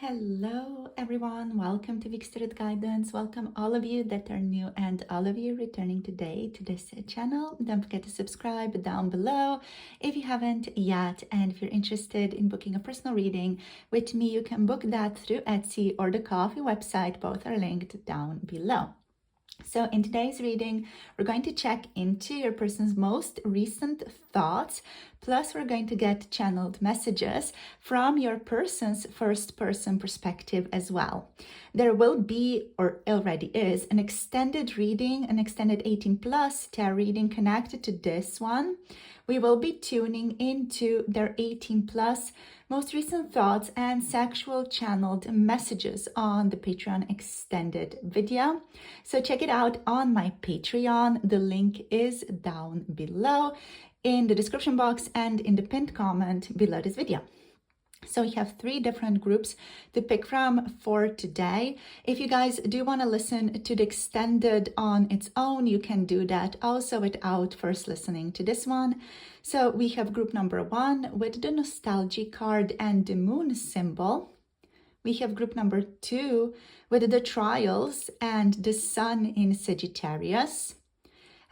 Hello everyone, welcome to Vikstrud Guidance. Welcome all of you that are new and all of you returning today to this channel. Don't forget to subscribe down below if you haven't yet, and if you're interested in booking a personal reading with me, you can book that through Etsy or the Coffee website. Both are linked down below. So in today's reading, we're going to check into your person's most recent thoughts, plus we're going to get channeled messages from your person's first person perspective as well. There will be, or already is, an extended reading, an extended 18+ tarot reading connected to this one. We will be tuning into their 18+ most recent thoughts and sexual channeled messages on the Patreon extended video. So check it out on my Patreon. The link is down below in the description box and in the pinned comment below this video. So we have 3 different groups to pick from for today. If you guys do want to listen to the extended on its own, you can do that also without first listening to this one. So we have group number 1 with the Nostalgy card and the moon symbol. We have group number 2 with the trials and the sun in Sagittarius.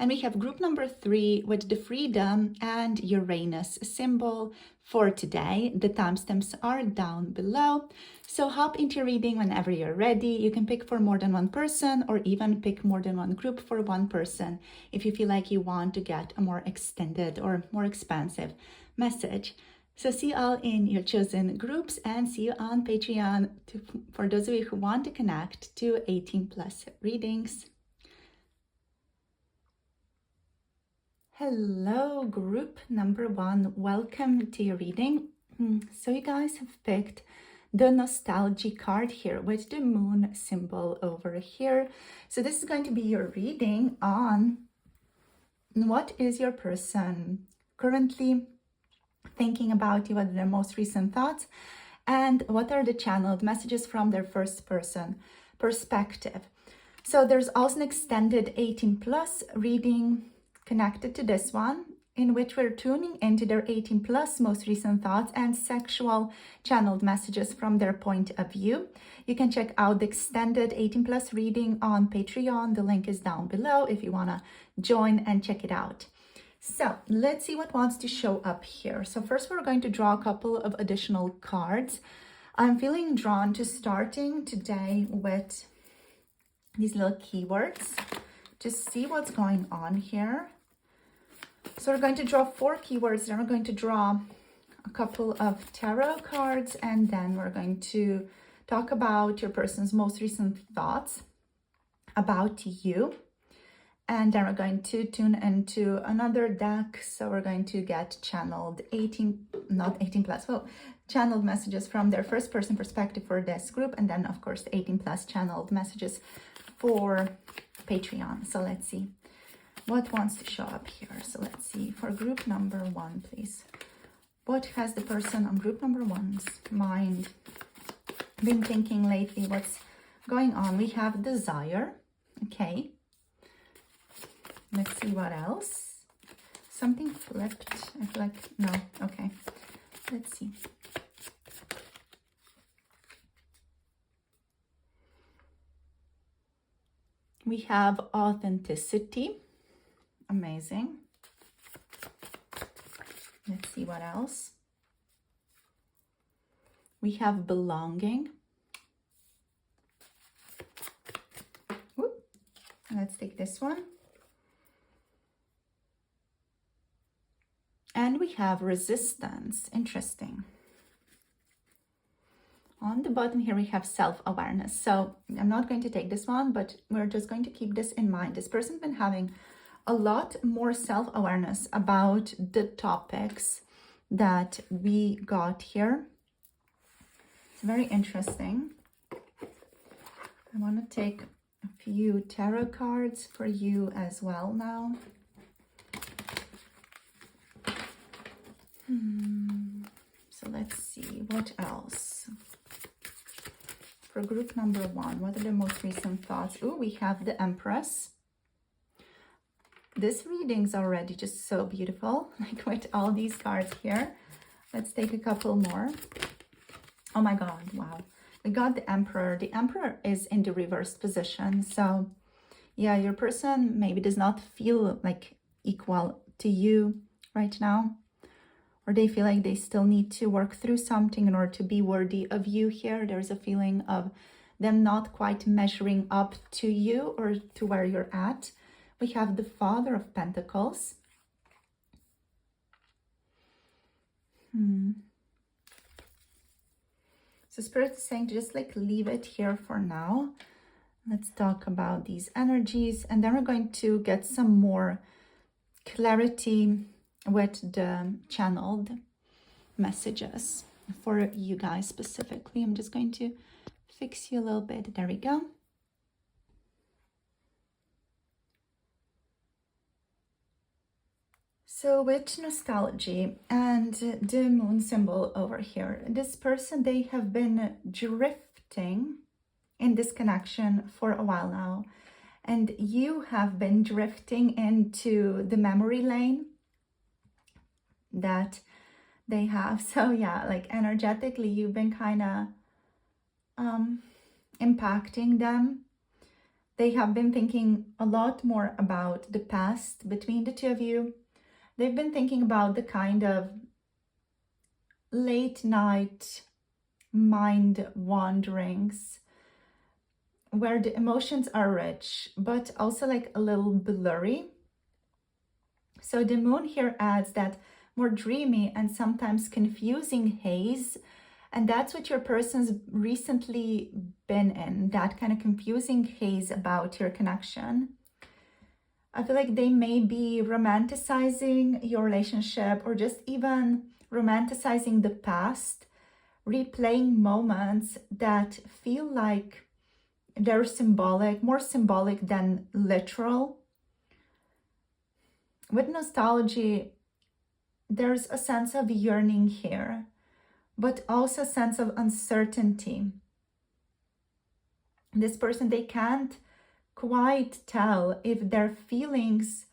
And we have group number 3 with the freedom and Uranus symbol for today. The timestamps are down below. So hop into your reading whenever you're ready. You can pick for more than one person or even pick more than one group for one person if you feel like you want to get a more extended or more expansive message. So see you all in your chosen groups and see you on Patreon for those of you who want to connect to 18+ readings. Hello, group number 1. Welcome to your reading. So you guys have picked the Nostalgy card here with the moon symbol over here. So this is going to be your reading on what is your person currently thinking about you, what are their most recent thoughts, and what are the channeled messages from their first person perspective. So there's also an extended 18+ reading connected to this one, in which we're tuning into their 18+ most recent thoughts and sexual channeled messages from their point of view. You can check out the extended 18+ reading on Patreon. The link is down below if you want to join and check it out. So let's see what wants to show up here. So first we're going to draw a couple of additional cards. I'm feeling drawn to starting today with these little keywords to see what's going on here. So we're going to draw 4 keywords, then we're going to draw a couple of tarot cards, and then we're going to talk about your person's most recent thoughts about you. And then we're going to tune into another deck. So we're going to get channeled channeled messages from their first person perspective for this group. And then of course, the 18+ channeled messages for Patreon. So let's see what wants to show up here. So let's see for group number 1, please. What has the person on group number 1's mind been thinking lately? What's going on? We have desire. Okay. Let's see what else. Something flipped. I feel like, no. Okay. Let's see. We have authenticity. Amazing. Let's see what else. We have belonging. Whoop. Let's take this one. And we have resistance. Interesting. On the bottom here, we have self-awareness. So I'm not going to take this one, but we're just going to keep this in mind. This person's been having a lot more self-awareness about the topics that we got here. It's very interesting. I want to take a few tarot cards for you as well now. So let's see, what else? For group number 1, what are the most recent thoughts? Oh, we have the Empress. This reading's already just so beautiful, like with all these cards here. Let's take a couple more. Oh my God, wow. We got the Emperor. The Emperor is in the reversed position. So yeah, your person maybe does not feel like equal to you right now, or they feel like they still need to work through something in order to be worthy of you here. There's a feeling of them not quite measuring up to you or to where you're at. We have the Father of Pentacles. So Spirit is saying just like leave it here for now. Let's talk about these energies, and then we're going to get some more clarity with the channeled messages for you guys specifically. I'm just going to fix you a little bit. There we go. So with Nostalgy and the moon symbol over here, this person, they have been drifting in this connection for a while now. And you have been drifting into the memory lane that they have. So yeah, like energetically, you've been kind of impacting them. They have been thinking a lot more about the past between the two of you. They've been thinking about the kind of late night mind wanderings where the emotions are rich, but also like a little blurry. So the moon here adds that more dreamy and sometimes confusing haze. And that's what your person's recently been in, that kind of confusing haze about your connection. I feel like they may be romanticizing your relationship or just even romanticizing the past, replaying moments that feel like they're symbolic, more symbolic than literal. With Nostalgy, there's a sense of yearning here, but also a sense of uncertainty. This person, they can't quite tell if their feelings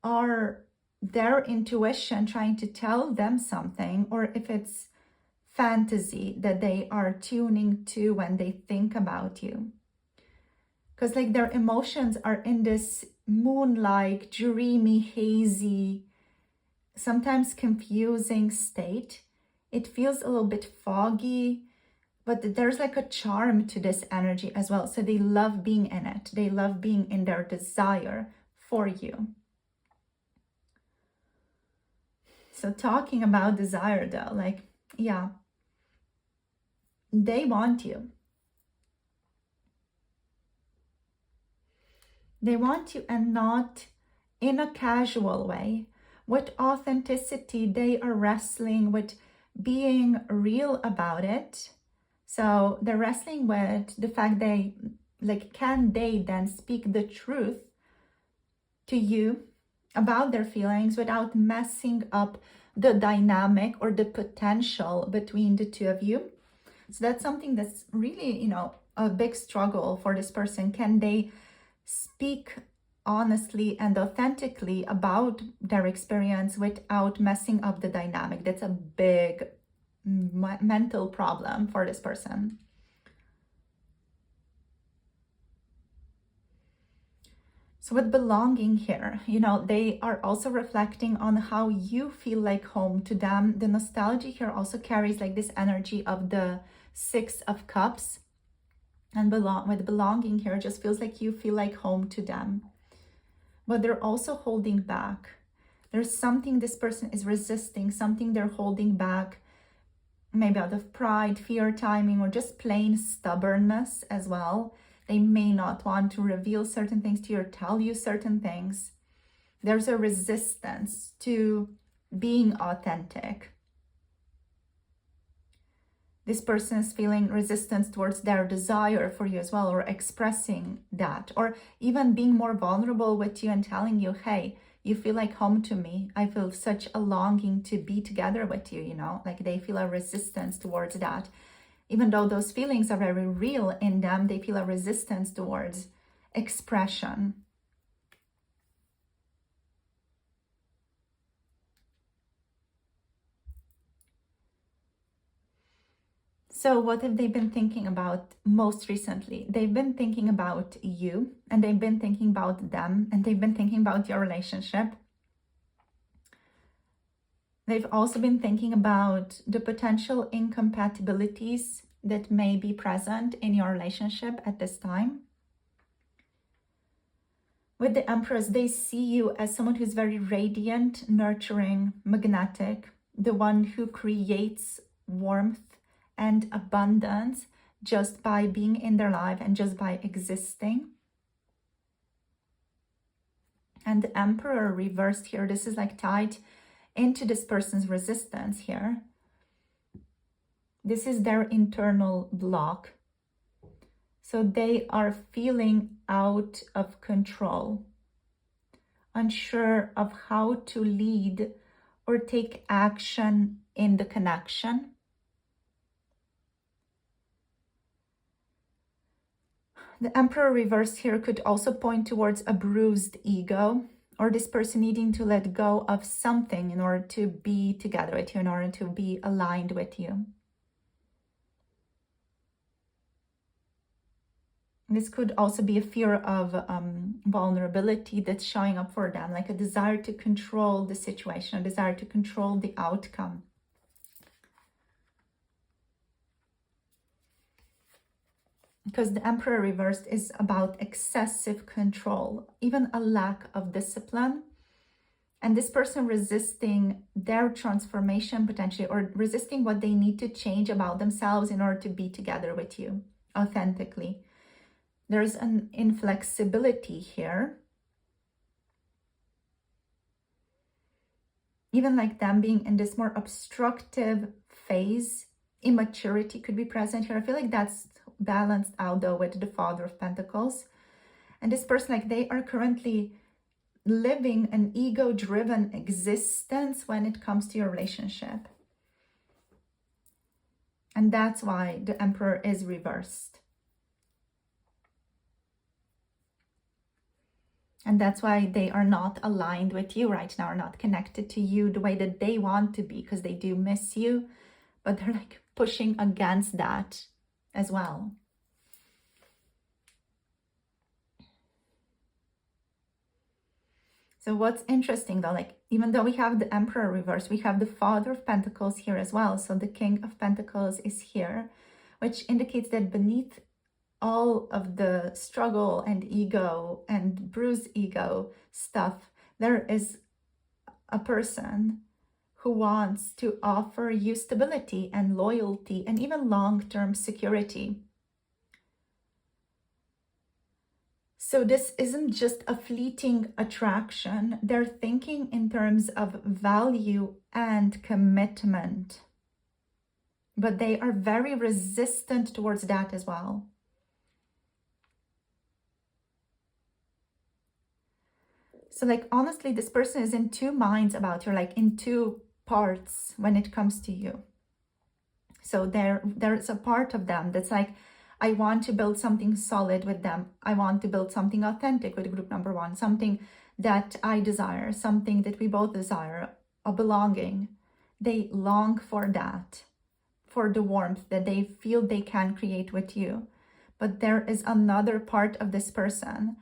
are their intuition trying to tell them something, or if it's fantasy that they are tuning to when they think about you. Because like their emotions are in this moon-like, dreamy, hazy, sometimes confusing state. It feels a little bit foggy, but there's like a charm to this energy as well. So they love being in it. They love being in their desire for you. So talking about desire though, like, yeah, they want you. They want you, and not in a casual way. With authenticity, they are wrestling with being real about it. So they're wrestling with the fact they, like, can they then speak the truth to you about their feelings without messing up the dynamic or the potential between the two of you? So that's something that's really, you know, a big struggle for this person. Can they speak honestly and authentically about their experience without messing up the dynamic? That's a big mental problem for this person. So with belonging here, you know, they are also reflecting on how you feel like home to them. The Nostalgy here also carries like this energy of the Six of Cups. And with belonging here, it just feels like you feel like home to them. But they're also holding back. There's something this person is resisting, something they're holding back, maybe out of pride, fear, timing, or just plain stubbornness as well. They may not want to reveal certain things to you or tell you certain things. There's a resistance to being authentic. This person is feeling resistance towards their desire for you as well, or expressing that, or even being more vulnerable with you and telling you, hey, you feel like home to me. I feel such a longing to be together with you, you know, like they feel a resistance towards that. Even though those feelings are very real in them, they feel a resistance towards expression. So what have they been thinking about most recently? They've been thinking about you, and they've been thinking about them, and they've been thinking about your relationship. They've also been thinking about the potential incompatibilities that may be present in your relationship at this time. With the Empress, they see you as someone who's very radiant, nurturing, magnetic, the one who creates warmth and abundance just by being in their life and just by existing. And the Emperor reversed here, this is like tied into this person's resistance here. This is their internal block. So they are feeling out of control, unsure of how to lead or take action in the connection. The Emperor reversed here could also point towards a bruised ego, or this person needing to let go of something in order to be together with you, in order to be aligned with you. This could also be a fear of vulnerability that's showing up for them, like a desire to control the situation, a desire to control the outcome. Because the Emperor reversed is about excessive control, even a lack of discipline. And this person resisting their transformation potentially, or resisting what they need to change about themselves in order to be together with you authentically. There's an inflexibility here. Even like them being in this more obstructive phase, immaturity could be present here. I feel like that's balanced out though with the Father of Pentacles. And this person, like they are currently living an ego-driven existence when it comes to your relationship. And that's why the Emperor is reversed. And that's why they are not aligned with you right now, are not connected to you the way that they want to be, because they do miss you, but they're like pushing against that as well. So what's interesting though, like even though we have the Emperor reverse, we have the Father of Pentacles here as well. So the King of Pentacles is here, which indicates that beneath all of the struggle and ego and bruised ego stuff, there is a person who wants to offer you stability and loyalty and even long-term security. So this isn't just a fleeting attraction. They're thinking in terms of value and commitment, but they are very resistant towards that as well. So like, honestly, this person is in two minds about you, like in two parts when it comes to you. So there's a part of them that's like, I want to build something solid with them. I want to build something authentic with group number one, something that I desire, something that we both desire, a belonging. They long for that, for the warmth that they feel they can create with you. But there is another part of this person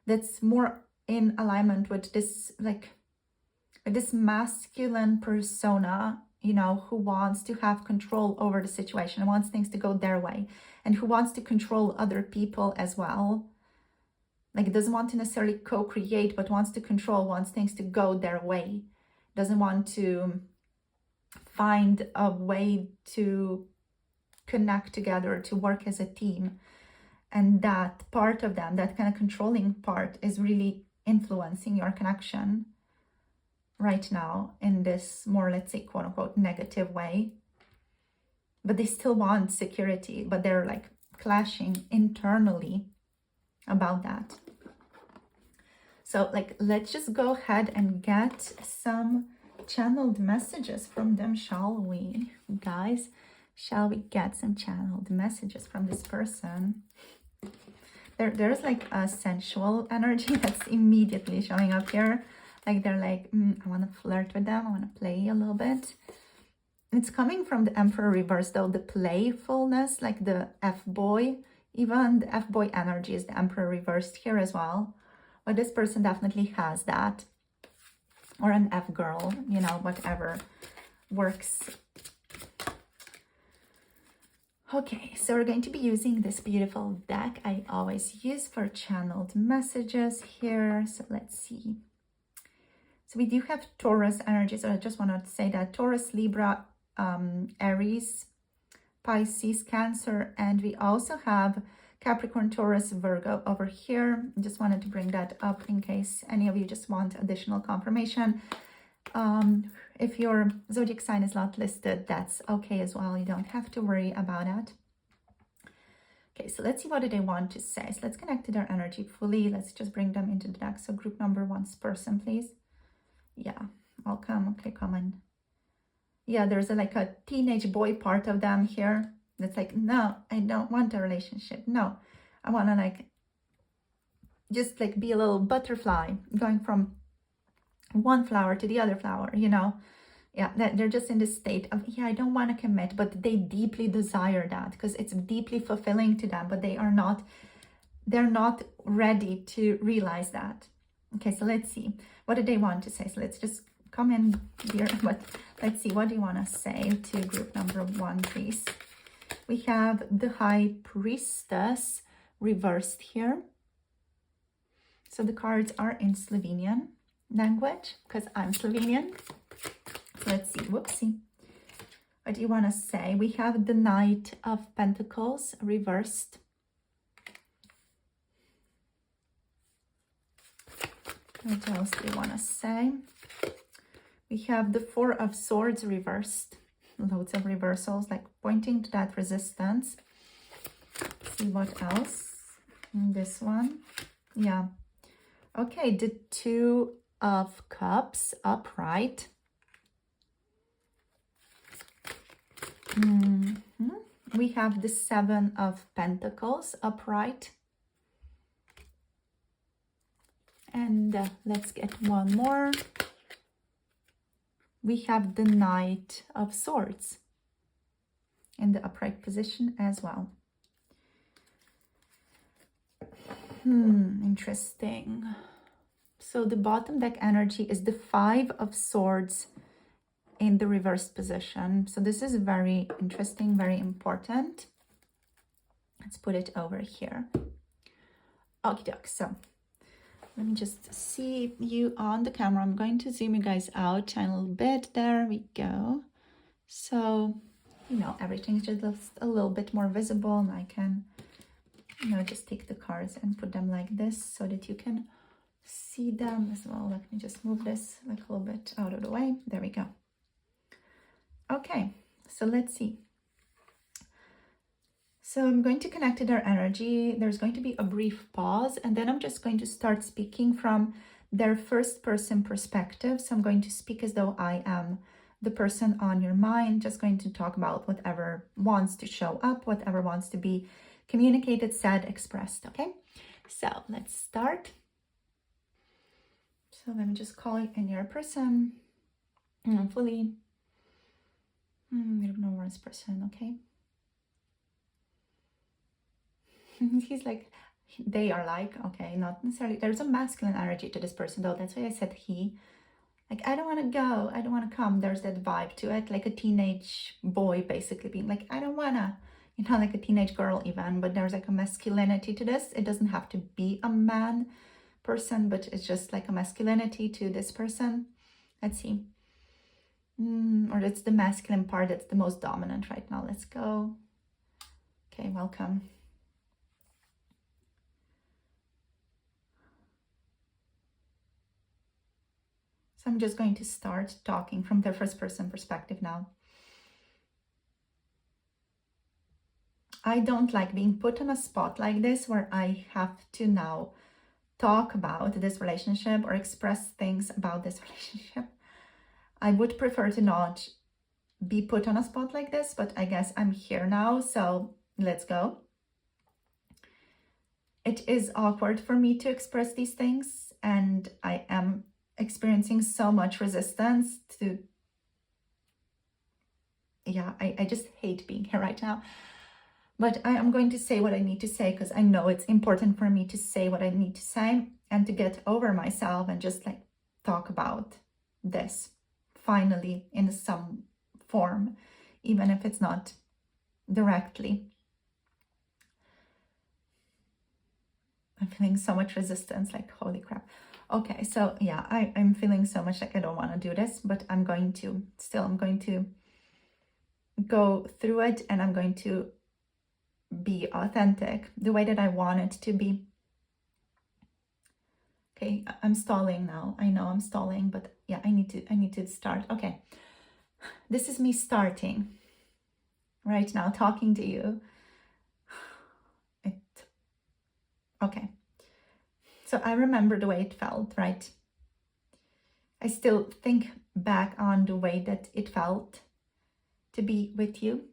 that's more in alignment with this, like this masculine persona, you know, who wants to have control over the situation, wants things to go their way, and who wants to control other people as well. Like doesn't want to necessarily co-create, but wants to control, wants things to go their way. Doesn't want to find a way to connect together, to work as a team. And that part of them, that kind of controlling part, is really influencing your connection right now in this more, let's say, quote unquote, negative way. But they still want security, but they're like clashing internally about that. So like, let's just go ahead and get some channeled messages from them, shall we, guys? Shall we get some channeled messages from this person? There's like a sensual energy that's immediately showing up here. Like they're like, I want to flirt with them. I want to play a little bit. it's coming from the Emperor reverse, though, the playfulness, like the F-boy, even the F-boy energy is the Emperor reversed here as well. But this person definitely has that. Or an F-girl, you know, whatever works. Okay, so we're going to be using this beautiful deck I always use for channeled messages here. So let's see. So we do have Taurus energy. So I just want to say that Taurus, Libra, Aries, Pisces, Cancer, and we also have Capricorn, Taurus, Virgo over here. I just wanted to bring that up in case any of you just want additional confirmation. If your zodiac sign is not listed, that's okay as well. You don't have to worry about it. Okay, so let's see what do they want to say. So let's connect to their energy fully. Let's just bring them into the deck. So group number 1's person, please. Yeah, welcome. Okay, come on. Yeah, there's like a teenage boy part of them here. That's like, no, I don't want a relationship. No, I want to like, just like be a little butterfly going from one flower to the other flower, you know. Yeah, that they're just in this state of, yeah, I don't want to commit, but they deeply desire that because it's deeply fulfilling to them, but they're not ready to realize that. Okay, so let's see. What do they want to say? So let's just come in here. But let's see. What do you want to say to group number 1, please? We have the High Priestess reversed here. So the cards are in Slovenian language because I'm Slovenian. So let's see. Whoopsie. What do you want to say? We have the Knight of Pentacles reversed. What else do you want to say? We have the Four of Swords reversed. Loads of reversals, like pointing to that resistance. Let's see what else. This one. Yeah. Okay, the Two of Cups upright. We have the Seven of Pentacles upright. And let's get one more. We have the Knight of Swords in the upright position as well. Interesting. So the bottom deck energy is the Five of Swords in the reversed position. So this is very interesting, very important. Let's put it over here. Okie doke. So let me just see you on the camera. I'm going to zoom you guys out a little bit. There we go. So, you know, everything's just a little bit more visible, and I can, you know, just take the cards and put them like this so that you can see them as well. Let me just move this like a little bit out of the way. There we go. Okay, so let's see. So I'm going to connect to their energy. There's going to be a brief pause, and then I'm just going to start speaking from their first person perspective. So I'm going to speak as though I am the person on your mind, just going to talk about whatever wants to show up, whatever wants to be communicated, said, expressed, okay? So let's start. So let me just call in your person, fully. We don't know where this person, okay? He's like, they are like, okay, not necessarily. There's a masculine energy to this person, though. That's why I said he. Like, I don't want to go. I don't want to come. There's that vibe to it. Like a teenage boy basically being like, I don't want to. You know, like a teenage girl even. But there's like a masculinity to this. It doesn't have to be a man person, but it's just like a masculinity to this person. Let's see. Or it's the masculine part that's the most dominant right now. Let's go. Okay, welcome. So I'm just going to start talking from their first person perspective now. I don't like being put on a spot like this where I have to now talk about this relationship or express things about this relationship. I would prefer to not be put on a spot like this, but I guess I'm here now, so let's go. It is awkward for me to express these things, and I am experiencing so much resistance to yeah, I just hate being here right now. But I am going to say what I need to say because I know it's important for me to say what I need to say and to get over myself and just like talk about this finally in some form, even if it's not directly. I'm feeling so much resistance, like holy crap. Okay, so yeah, I'm feeling so much like I don't want to do this, but I'm going to go through it, and I'm going to be authentic the way that I want it to be. Okay, I'm stalling now. I know I'm stalling, but yeah, I need to start. Okay. This is me starting right now talking to you. Okay. So I remember the way it felt, right? I still think back on the way that it felt to be with you.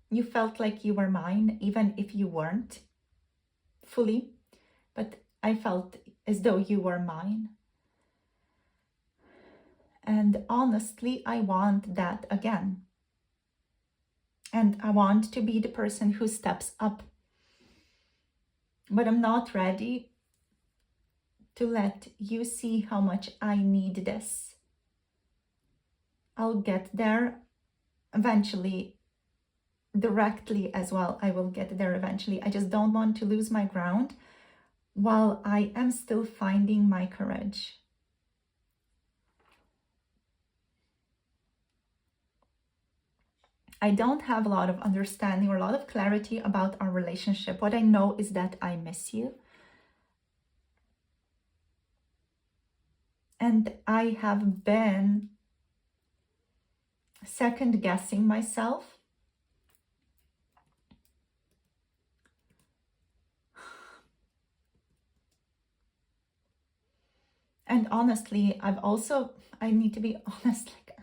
You felt like you were mine, even if you weren't fully, but I felt as though you were mine. And honestly, I want that again. And I want to be the person who steps up. But I'm not ready to let you see how much I need this. I'll get there eventually, directly as well. I will get there eventually. I just don't want to lose my ground while I am still finding my courage. I don't have a lot of understanding or a lot of clarity about our relationship. What I know is that I miss you. And I have been second guessing myself. And honestly, I need to be honest, like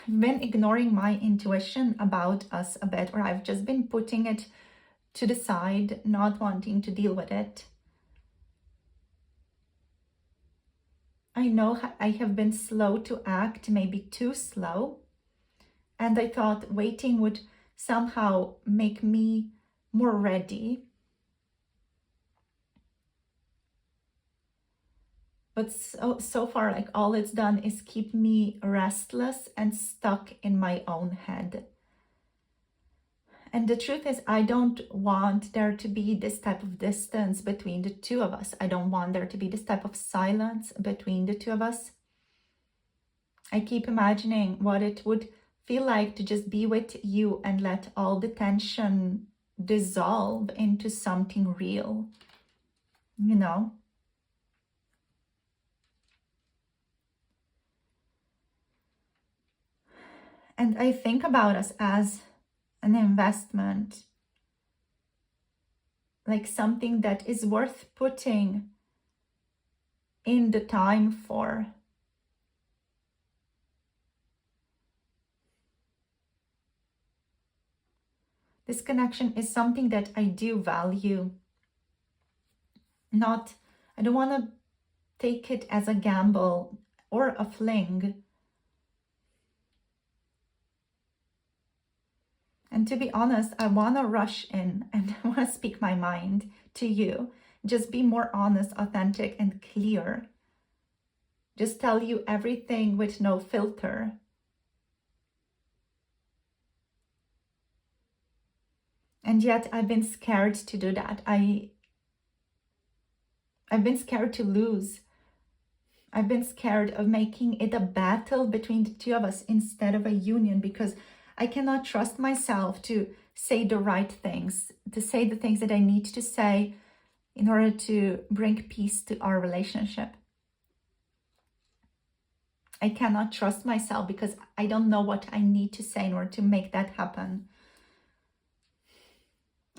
I've been ignoring my intuition about us a bit, or I've just been putting it to the side, not wanting to deal with it. I know I have been slow to act, maybe too slow. And I thought waiting would somehow make me more ready. But so far, like all it's done is keep me restless and stuck in my own head. And the truth is, I don't want there to be this type of distance between the two of us. I don't want there to be this type of silence between the two of us. I keep imagining what it would feel like to just be with you and let all the tension dissolve into something real, you know? And I think about us as an investment, like something that is worth putting in the time for. This connection is something that I do value. I don't want to take it as a gamble or a fling. And to be honest, I want to rush in and I want to speak my mind to you. Just be more honest, authentic, and clear. Just tell you everything with no filter. And yet I've been scared to do that. I've been scared to lose. I've been scared of making it a battle between the two of us instead of a union, because I cannot trust myself to say the right things, to say the things that I need to say in order to bring peace to our relationship. I cannot trust myself because I don't know what I need to say in order to make that happen.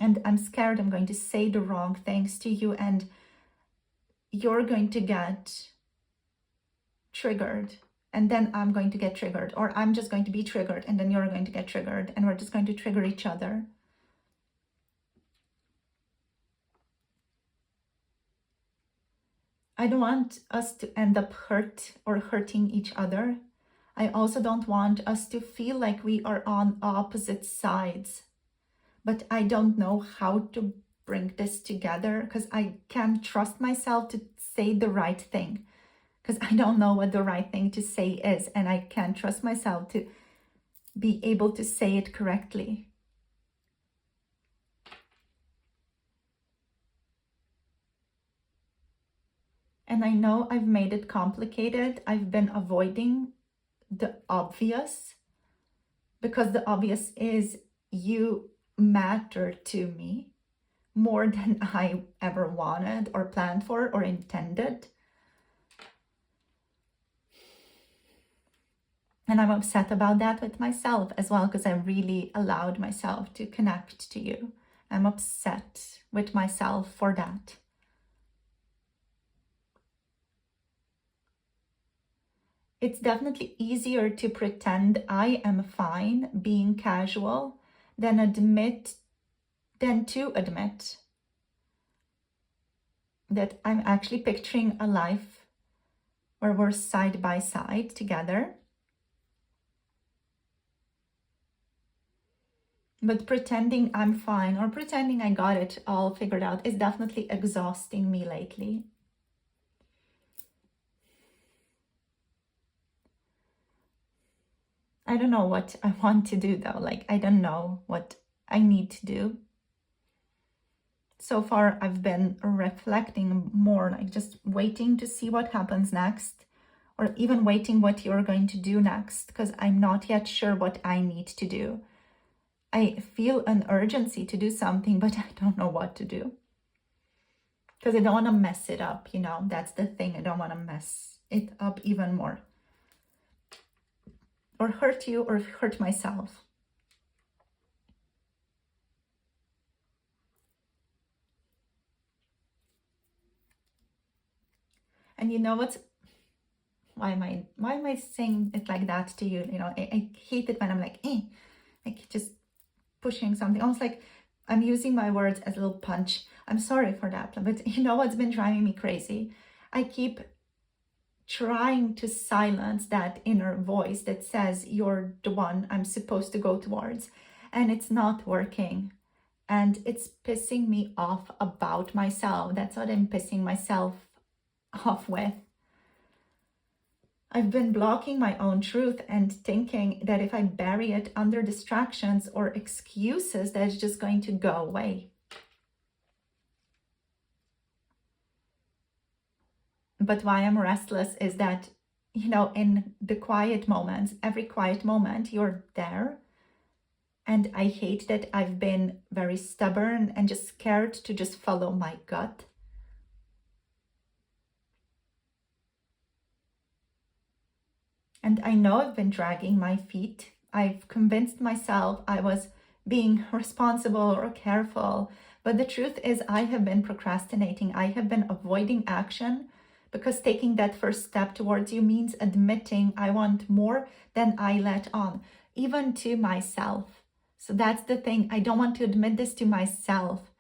And I'm scared I'm going to say the wrong things to you and you're going to get triggered, and then I'm going to get triggered, or I'm just going to be triggered and then you're going to get triggered, and we're just going to trigger each other. I don't want us to end up hurt or hurting each other. I also don't want us to feel like we are on opposite sides. But I don't know how to bring this together because I can't trust myself to say the right thing, because I don't know what the right thing to say is, and I can't trust myself to be able to say it correctly. And I know I've made it complicated. I've been avoiding the obvious, because the obvious is you matter to me more than I ever wanted or planned for or intended. And I'm upset about that with myself as well, because I really allowed myself to connect to you. I'm upset with myself for that. It's definitely easier to pretend I am fine being casual than to admit that I'm actually picturing a life where we're side by side together. But pretending I'm fine or pretending I got it all figured out is definitely exhausting me lately. I don't know what I want to do though. Like, I don't know what I need to do. So far, I've been reflecting more, like just waiting to see what happens next, or even waiting what you're going to do next, because I'm not yet sure what I need to do. I feel an urgency to do something, but I don't know what to do. Because I don't want to mess it up, that's the thing. I don't want to mess it up even more. Or hurt you or hurt myself. And you know what's, why am I saying it like that to you? I hate it when I'm like just pushing something. Almost like I'm using my words as a little punch. I'm sorry for that. But you know what's been driving me crazy? I keep trying to silence that inner voice that says you're the one I'm supposed to go towards. And it's not working. And it's pissing me off about myself. That's what I'm pissing myself off with. I've been blocking my own truth and thinking that if I bury it under distractions or excuses, that's just going to go away. But why I'm restless is that, in the quiet moments, every quiet moment, you're there. And I hate that I've been very stubborn and just scared to just follow my gut. And I know I've been dragging my feet. I've convinced myself I was being responsible or careful. But the truth is, I have been procrastinating. I have been avoiding action, because taking that first step towards you means admitting I want more than I let on, even to myself. So that's the thing. I don't want to admit this to myself,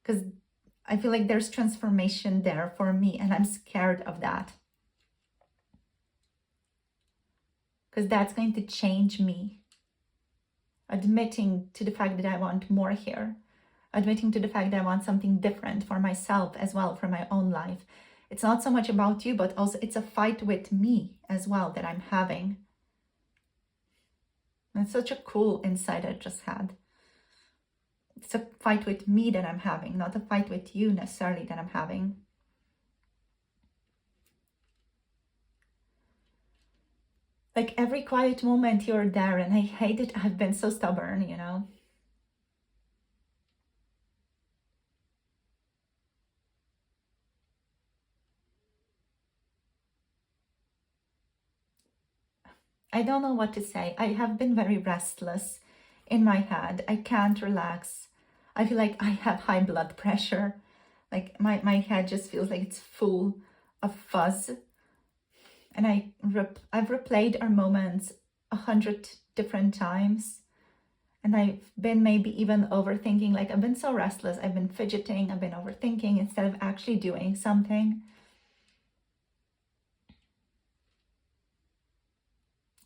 because I feel like there's transformation there for me, and I'm scared of that. Because that's going to change me. Admitting to the fact that I want more here. Admitting to the fact that I want something different for myself as well, for my own life. It's not so much about you, but also it's a fight with me as well that I'm having. And it's such a cool insight I just had. It's a fight with me that I'm having, not a fight with you necessarily that I'm having. Like every quiet moment you're there, and I hate it. I've been so stubborn, I don't know what to say. I have been very restless in my head. I can't relax. I feel like I have high blood pressure. Like my head just feels like it's full of fuzz. And I've replayed our moments 100 different times. And I've been maybe even overthinking. Like I've been so restless. I've been fidgeting. I've been overthinking instead of actually doing something.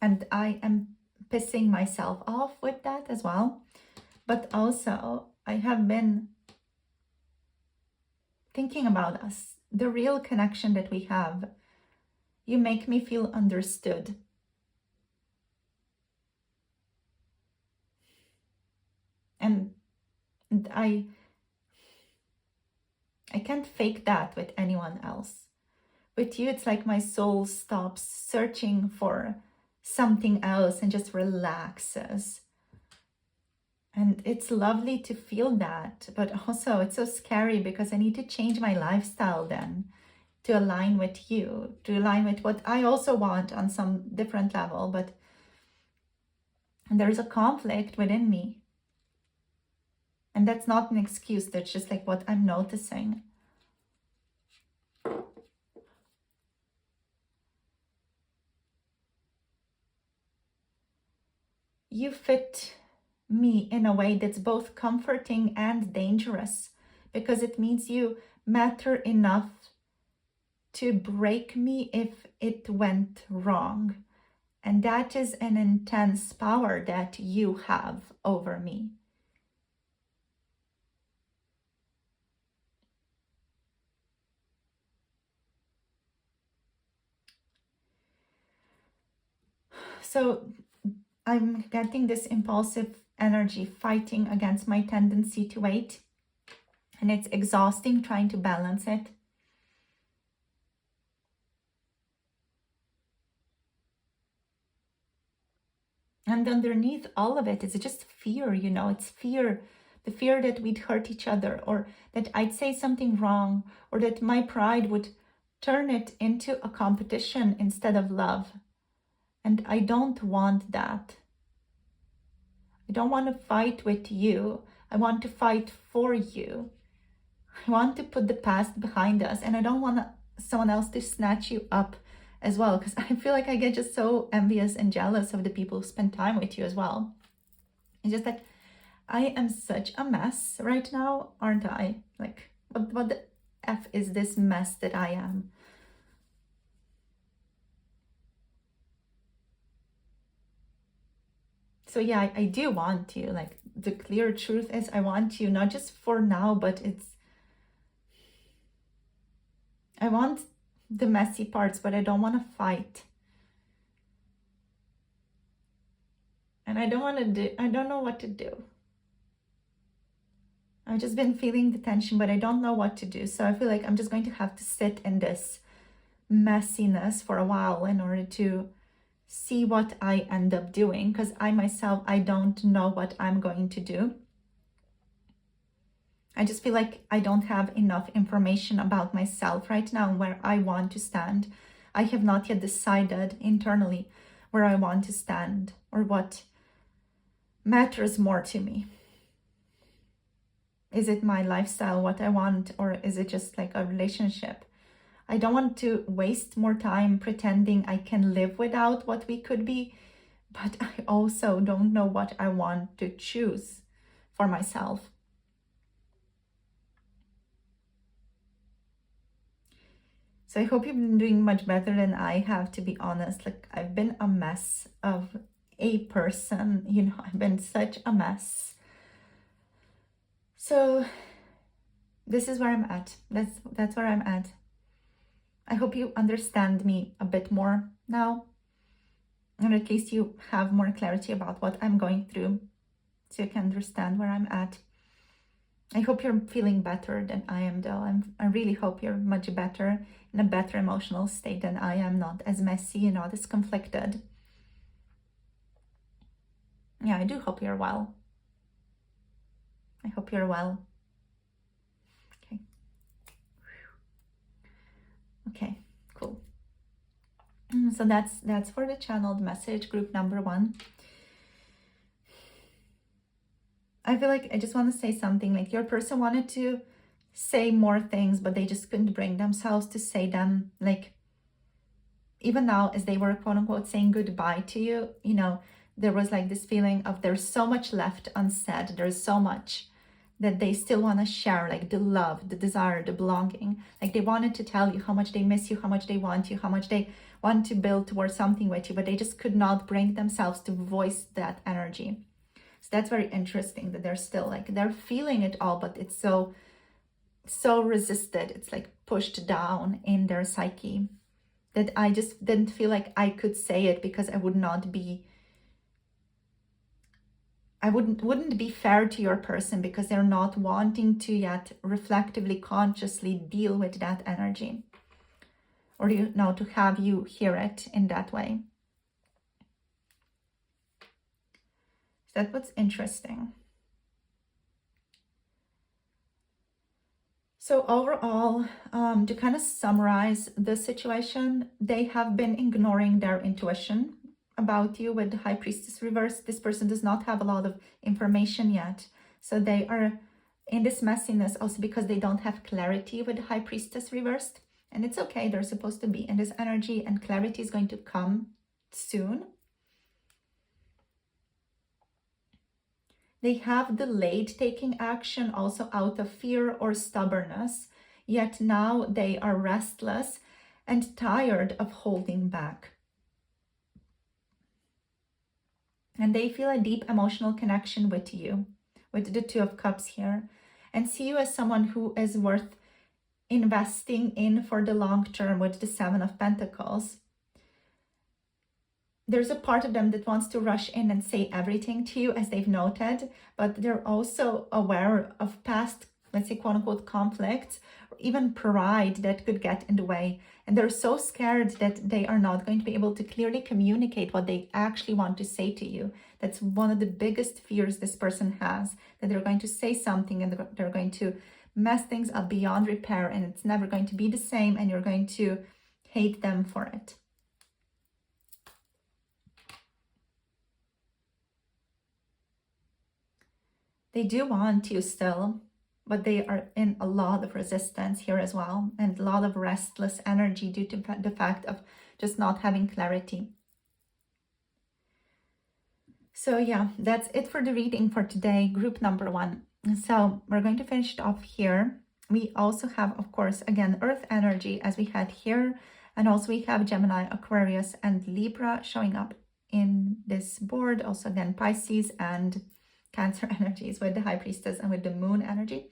And I am pissing myself off with that as well. But also, I have been thinking about us, the real connection that we have. You make me feel understood. And I can't fake that with anyone else. With you, it's like my soul stops searching for something else and just relaxes. And it's lovely to feel that, but also it's so scary because I need to change my lifestyle then to align with you, to align with what I also want on some different level. But there's a conflict within me. And that's not an excuse, that's just like what I'm noticing. You fit me in a way that's both comforting and dangerous, because it means you matter enough to break me if it went wrong. And that is an intense power that you have over me. So I'm getting this impulsive energy fighting against my tendency to wait. And it's exhausting trying to balance it. And underneath all of it is just fear, you know, it's fear. The fear that we'd hurt each other, or that I'd say something wrong, or that my pride would turn it into a competition instead of love. And I don't want that. I don't want to fight with you. I want to fight for you. I want to put the past behind us, and I don't want someone else to snatch you up as well, because I feel like I get just so envious and jealous of the people who spend time with you as well. It's just that I am such a mess right now, aren't I? Like, what the F is this mess that I am? So yeah, I do want you. Like, the clear truth is I want you, not just for now, but I want the messy parts, but I don't want to fight. And I don't know what to do. I've just been feeling the tension, but I don't know what to do. So I feel like I'm just going to have to sit in this messiness for a while in order to see what I end up doing, because I myself, I don't know what I'm going to do. I just feel like I don't have enough information about myself right now, where I want to stand. I have not yet decided internally where I want to stand or what matters more to me. Is it my lifestyle, what I want, or is it just like a relationship? I don't want to waste more time pretending I can live without what we could be, but I also don't know what I want to choose for myself. So I hope you've been doing much better than I have, to be honest. Like, I've been a mess of a person, you know, I've been such a mess. So this is where I'm at. That's where I'm at. I hope you understand me a bit more now, and at least you have more clarity about what I'm going through, so you can understand where I'm at. I hope you're feeling better than I am, though. I really hope you're much better, in a better emotional state than I am, not as messy and not as conflicted. Yeah, I do hope you're well. I hope you're well. Okay. Okay, cool. So that's for the channeled message, group number 1. I feel like I just want to say something. Like, your person wanted to say more things, but they just couldn't bring themselves to say them. Like, even now, as they were quote unquote saying goodbye to you, you know, there was like this feeling of there's so much left unsaid. There's so much that they still want to share, like the love, the desire, the belonging. Like, they wanted to tell you how much they miss you, how much they want you, how much they want to build towards something with you, but they just could not bring themselves to voice that energy. So that's very interesting, that they're still like, they're feeling it all, but it's so resisted. It's like pushed down in their psyche, that I just didn't feel like I could say it, because I would not be, I wouldn't be fair to your person, because they're not wanting to yet reflectively, consciously deal with that energy, or to have you hear it in that way. So that's what's interesting. So overall, to kind of summarize the situation, they have been ignoring their intuition about you with the High Priestess reverse. This person does not have a lot of information yet. So they are in this messiness also because they don't have clarity with the High Priestess reversed. And it's okay, they're supposed to be in this energy, and clarity is going to come soon. They have delayed taking action also out of fear or stubbornness, yet now they are restless and tired of holding back. And they feel a deep emotional connection with you, with the Two of Cups here, and see you as someone who is worth investing in for the long term with the Seven of Pentacles. There's a part of them that wants to rush in and say everything to you, as they've noted, but they're also aware of past, let's say, quote unquote, conflicts, or even pride that could get in the way. And they're so scared that they are not going to be able to clearly communicate what they actually want to say to you. That's one of the biggest fears this person has, that they're going to say something and they're going to mess things up beyond repair, and it's never going to be the same, and you're going to hate them for it. They do want you still, but they are in a lot of resistance here as well, and a lot of restless energy due to the fact of just not having clarity. So yeah, that's it for the reading for today, group number 1. So we're going to finish it off here. We also have, of course, again, Earth energy as we had here, and also we have Gemini, Aquarius, and Libra showing up in this board. Also again, Pisces and Cancer energies with the High Priestess and with the Moon energy.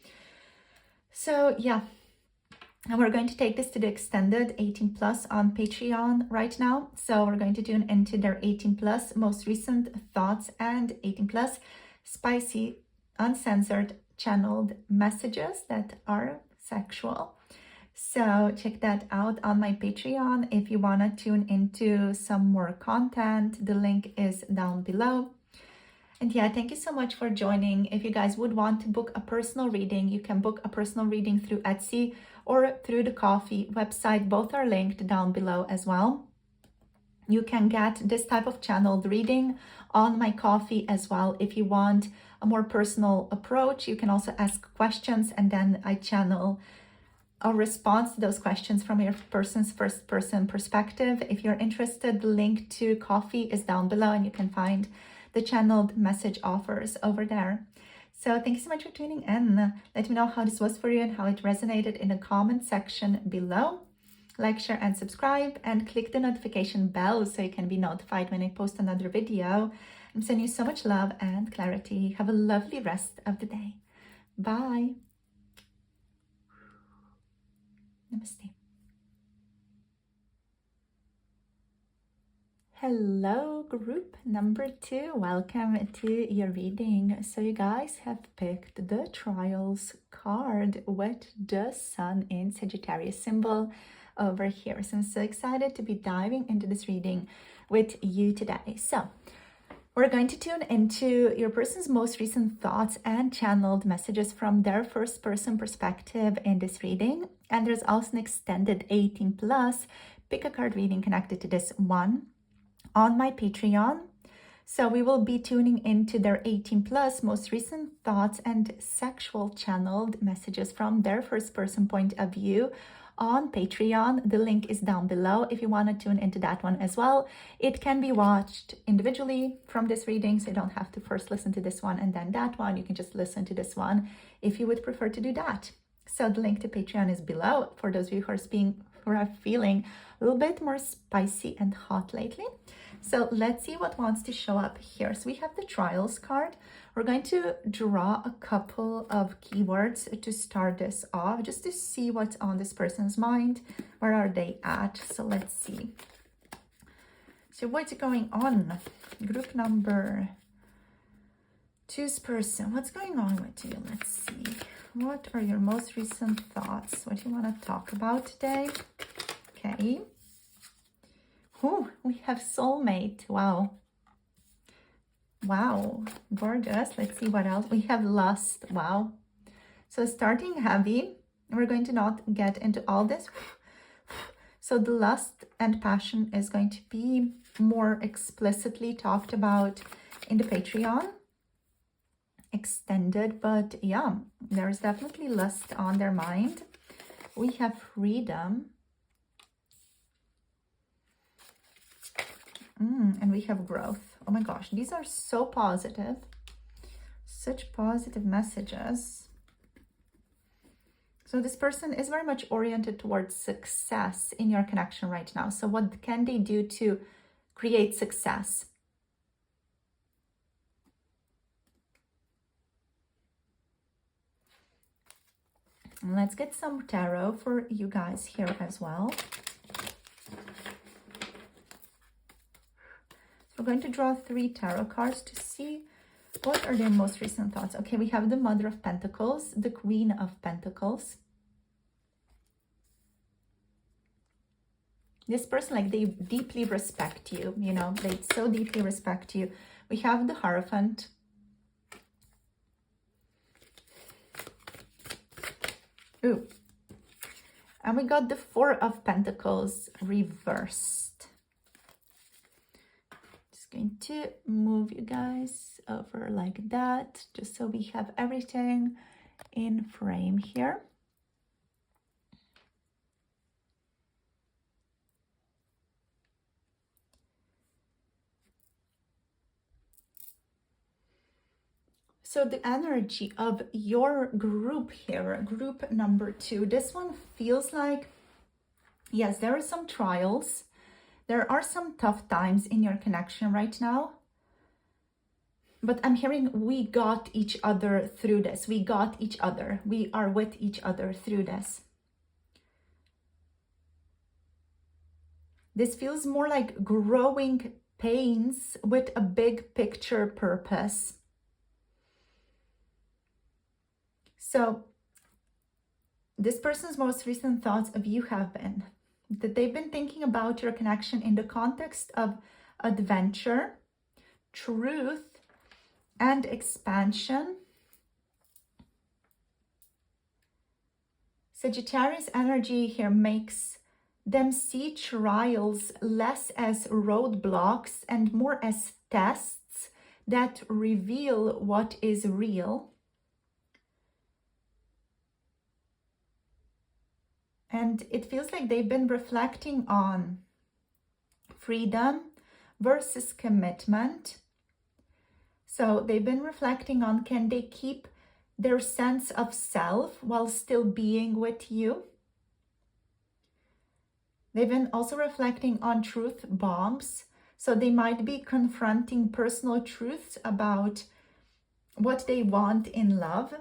So yeah, and we're going to take this to the extended 18 plus on Patreon right now. So we're going to tune into their 18 plus most recent thoughts and 18 plus spicy, uncensored, channeled messages that are sexual. So check that out on my Patreon if you want to tune into some more content. The link is down below. And yeah, thank you so much for joining. If you guys would want to book a personal reading, you can book a personal reading through Etsy or through the Ko-fi website. Both are linked down below as well. You can get this type of channeled reading on my Ko-fi as well. If you want a more personal approach, you can also ask questions, and then I channel a response to those questions from your person's first person perspective. If you're interested, the link to Ko-fi is down below, and you can find the channeled message offers over there. So thank you so much for tuning in. Let me know how this was for you and how it resonated in the comment section below. Like, share, and subscribe, and click the notification bell so you can be notified when I post another video. I'm sending you so much love and clarity. Have a lovely rest of the day. Bye. Namaste. Hello, group number 2. Welcome to your reading. So you guys have picked the Trials card with the Sun in Sagittarius symbol over here. So I'm so excited to be diving into this reading with you today. So we're going to tune into your person's most recent thoughts and channeled messages from their first person perspective in this reading. And there's also an extended 18 plus pick a card reading connected to this one on my Patreon. So we will be tuning into their 18 plus most recent thoughts and sexual channeled messages from their first person point of view on Patreon. The link is down below if you want to tune into that one as well. It can be watched individually from this reading, so you don't have to first listen to this one and then that one. You can just listen to this one if you would prefer to do that. So the link to Patreon is below for those of you or are feeling a little bit more spicy and hot lately. So let's see what wants to show up here. So we have the trials card. We're going to draw a couple of keywords to start this off, just to see what's on this person's mind. Where are they at? So let's see. So what's going on? Group number two's person. What's going on with you? Let's see. What are your most recent thoughts? What do you want to talk about today? Okay. Oh, we have soulmate. Wow. Wow. Gorgeous. Let's see what else. We have lust. Wow. So starting heavy. We're going to not get into all this. So the lust and passion is going to be more explicitly talked about in the Patreon extended, but yeah, there's definitely lust on their mind. We have freedom. And we have growth. Oh my gosh, these are so positive. Such positive messages. So this person is very much oriented towards success in your connection right now. So what can they do to create success? And let's get some tarot for you guys here as well. We're going to draw 3 tarot cards to see what are their most recent thoughts. Okay, we have the Mother of Pentacles, the Queen of Pentacles. This person, like, they deeply respect you, you know, they so deeply respect you. We have the Hierophant. Ooh. And we got the Four of Pentacles reversed. Just going to move you guys over like that, just so we have everything in frame here. So the energy of your group here, group number 2, this one feels like, yes, there are some trials. There are some tough times in your connection right now. But I'm hearing we got each other through this. We got each other. We are with each other through this. This feels more like growing pains with a big picture purpose. So this person's most recent thoughts of you have been that they've been thinking about your connection in the context of adventure, truth, and expansion. Sagittarius energy here makes them see trials less as roadblocks and more as tests that reveal what is real. And it feels like they've been reflecting on freedom versus commitment. So they've been reflecting on, can they keep their sense of self while still being with you? They've been also reflecting on truth bombs. So they might be confronting personal truths about what they want in love.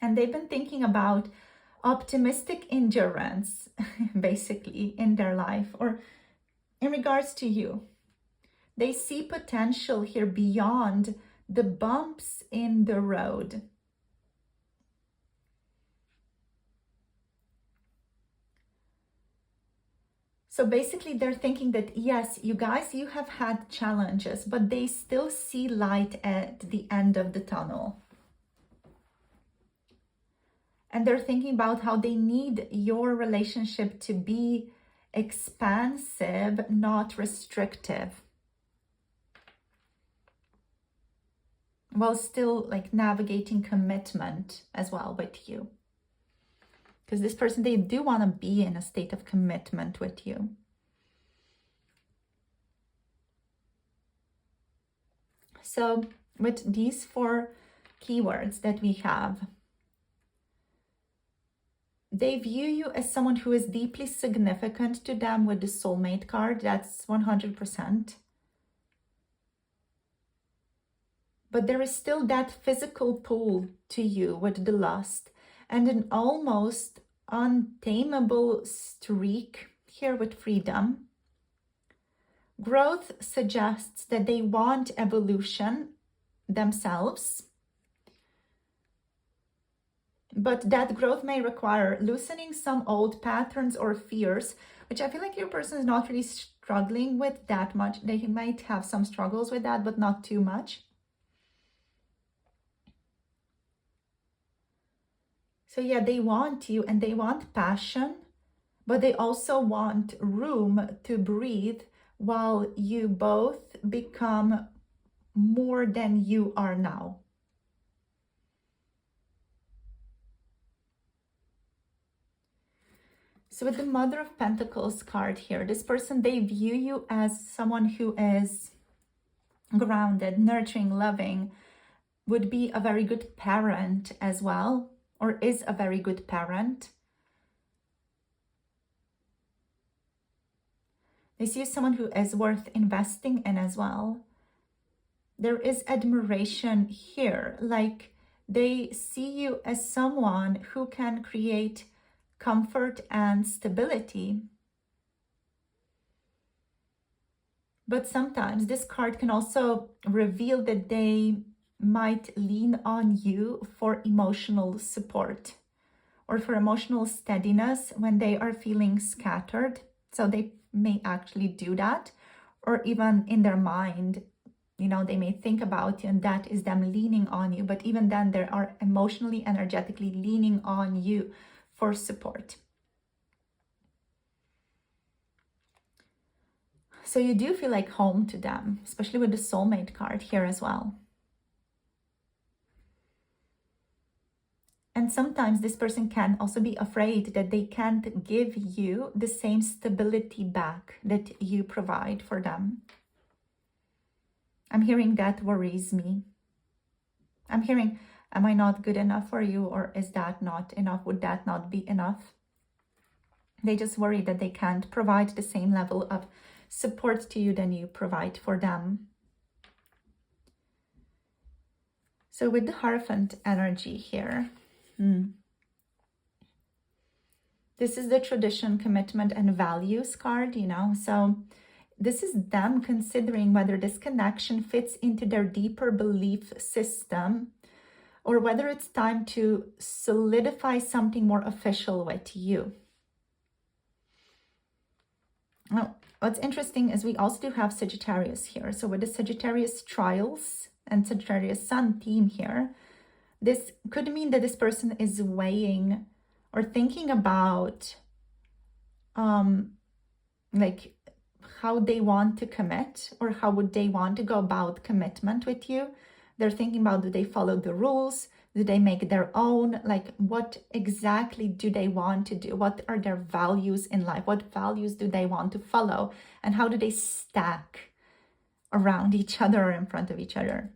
And they've been thinking about optimistic endurance, basically, in their life or in regards to you. They see potential here beyond the bumps in the road. So basically, they're thinking that, yes, you guys, you have had challenges, but they still see light at the end of the tunnel. And they're thinking about how they need your relationship to be expansive, not restrictive, while still like navigating commitment as well with you. Because this person, they do want to be in a state of commitment with you. So with these 4 keywords that we have, They view you as someone who is deeply significant to them with the soulmate card. That's 100%. But there is still that physical pull to you with the lust and an almost untamable streak here with freedom. Growth suggests that they want evolution themselves, but that growth may require loosening some old patterns or fears, which I feel like your person is not really struggling with that much. They might have some struggles with that, but not too much. So yeah, they want you and they want passion, but they also want room to breathe while you both become more than you are now. So with the Mother of Pentacles card here, this person, they view you as someone who is grounded, nurturing, loving, would be a very good parent as well, or is a very good parent. They see you as someone who is worth investing in as well. There is admiration here, like they see you as someone who can create comfort and stability. But sometimes this card can also reveal that they might lean on you for emotional support or for emotional steadiness when they are feeling scattered. So they may actually do that, or even in their mind, you know, they may think about you and that is them leaning on you. But even then, they are emotionally, energetically leaning on you for support. So you do feel like home to them, especially with the soulmate card here as well. And sometimes this person can also be afraid that they can't give you the same stability back that you provide for them. I'm hearing that worries me. I'm hearing, am I not good enough for you? Or is that not enough? Would that not be enough? They just worry that they can't provide the same level of support to you than you provide for them. So with the Hierophant energy here, this is the tradition, commitment, and values card, you know. So this is them considering whether this connection fits into their deeper belief system or whether it's time to solidify something more official with you. Now, what's interesting is we also do have Sagittarius here. So with the Sagittarius trials and Sagittarius Sun theme here, this could mean that this person is weighing or thinking about like how they want to commit or how would they want to go about commitment with you. They're thinking about, do they follow the rules? Do they make their own? Like, what exactly do they want to do? What are their values in life? What values do they want to follow? And how do they stack around each other or in front of each other?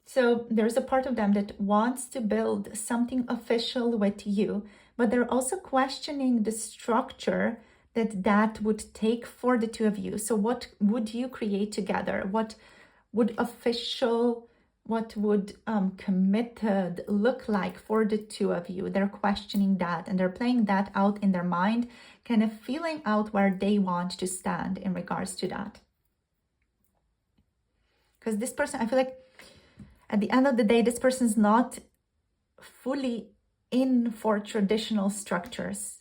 So there's a part of them that wants to build something official with you, but they're also questioning the structure that would take for the two of you. So what would you create together? What would official, what would committed look like for the two of you? They're questioning that and they're playing that out in their mind, kind of feeling out where they want to stand in regards to that. Because this person, I feel like at the end of the day, this person's not fully in for traditional structures.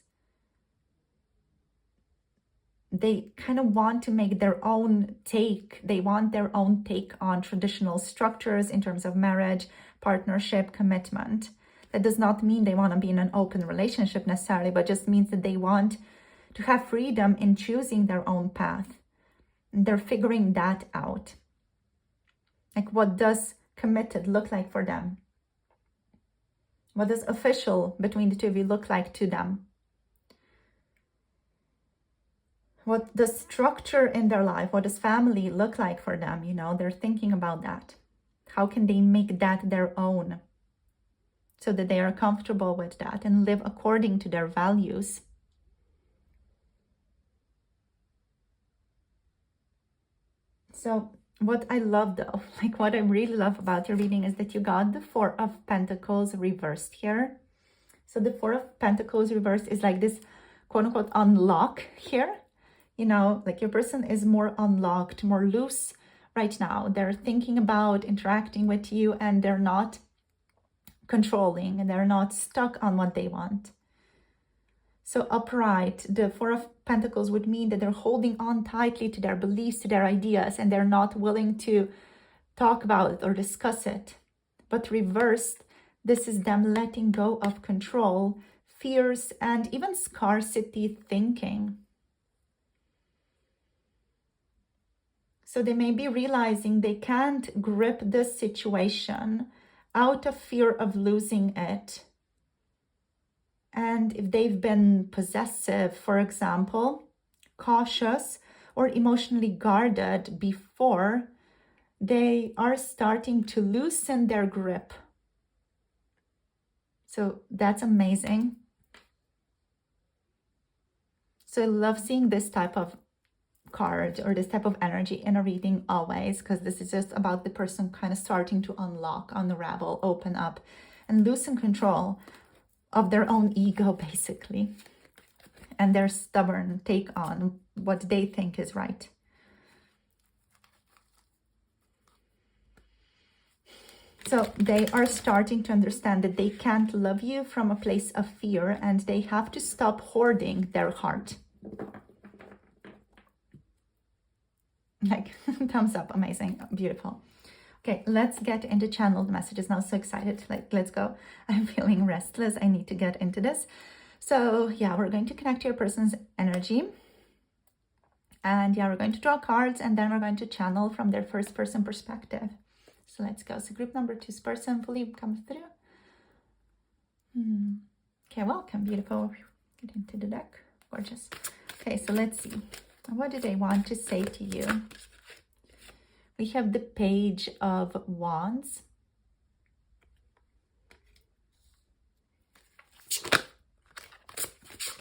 They kind of want to make their own take. They want their own take on traditional structures in terms of marriage, partnership, commitment. That does not mean they want to be in an open relationship necessarily, but just means that they want to have freedom in choosing their own path. And they're figuring that out. Like, what does committed look like for them? What does official between the two of you look like to them? What does structure in their life, what does family look like for them? You know, they're thinking about that. How can they make that their own? so that they are comfortable with that and live according to their values. So what I love though, like what I really love about your reading is that you got the Four of Pentacles reversed here. So the Four of Pentacles reversed is like this quote unquote unlock here. You know, like your person is more unlocked, more loose right now. They're thinking about interacting with you and they're not controlling and they're not stuck on what they want. So upright, the Four of Pentacles would mean that they're holding on tightly to their beliefs, to their ideas, and they're not willing to talk about it or discuss it. But reversed, this is them letting go of control, fears, and even scarcity thinking. So they may be realizing they can't grip this situation out of fear of losing it. And if they've been possessive, for example, cautious or emotionally guarded before, they are starting to loosen their grip. So that's amazing. So I love seeing this type of card or this type of energy in a reading always, because this is just about the person kind of starting to unlock, unravel, open up, and loosen control of their own ego, basically, and their stubborn take on what they think is right. So they are starting to understand that they can't love you from a place of fear, and they have to stop hoarding their heart. Like, thumbs up, amazing, beautiful. Okay, let's get into channeled messages now. So excited, like, let's go. I'm feeling restless. I need to get into this. So yeah, we're going to connect to your person's energy. And yeah, we're going to draw cards and then we're going to channel from their first person perspective. So let's go. So group number 2's person fully comes through. Okay, welcome, beautiful. Get into the deck. Gorgeous. Okay, so let's see. What do they want to say to you? We have the Page of Wands.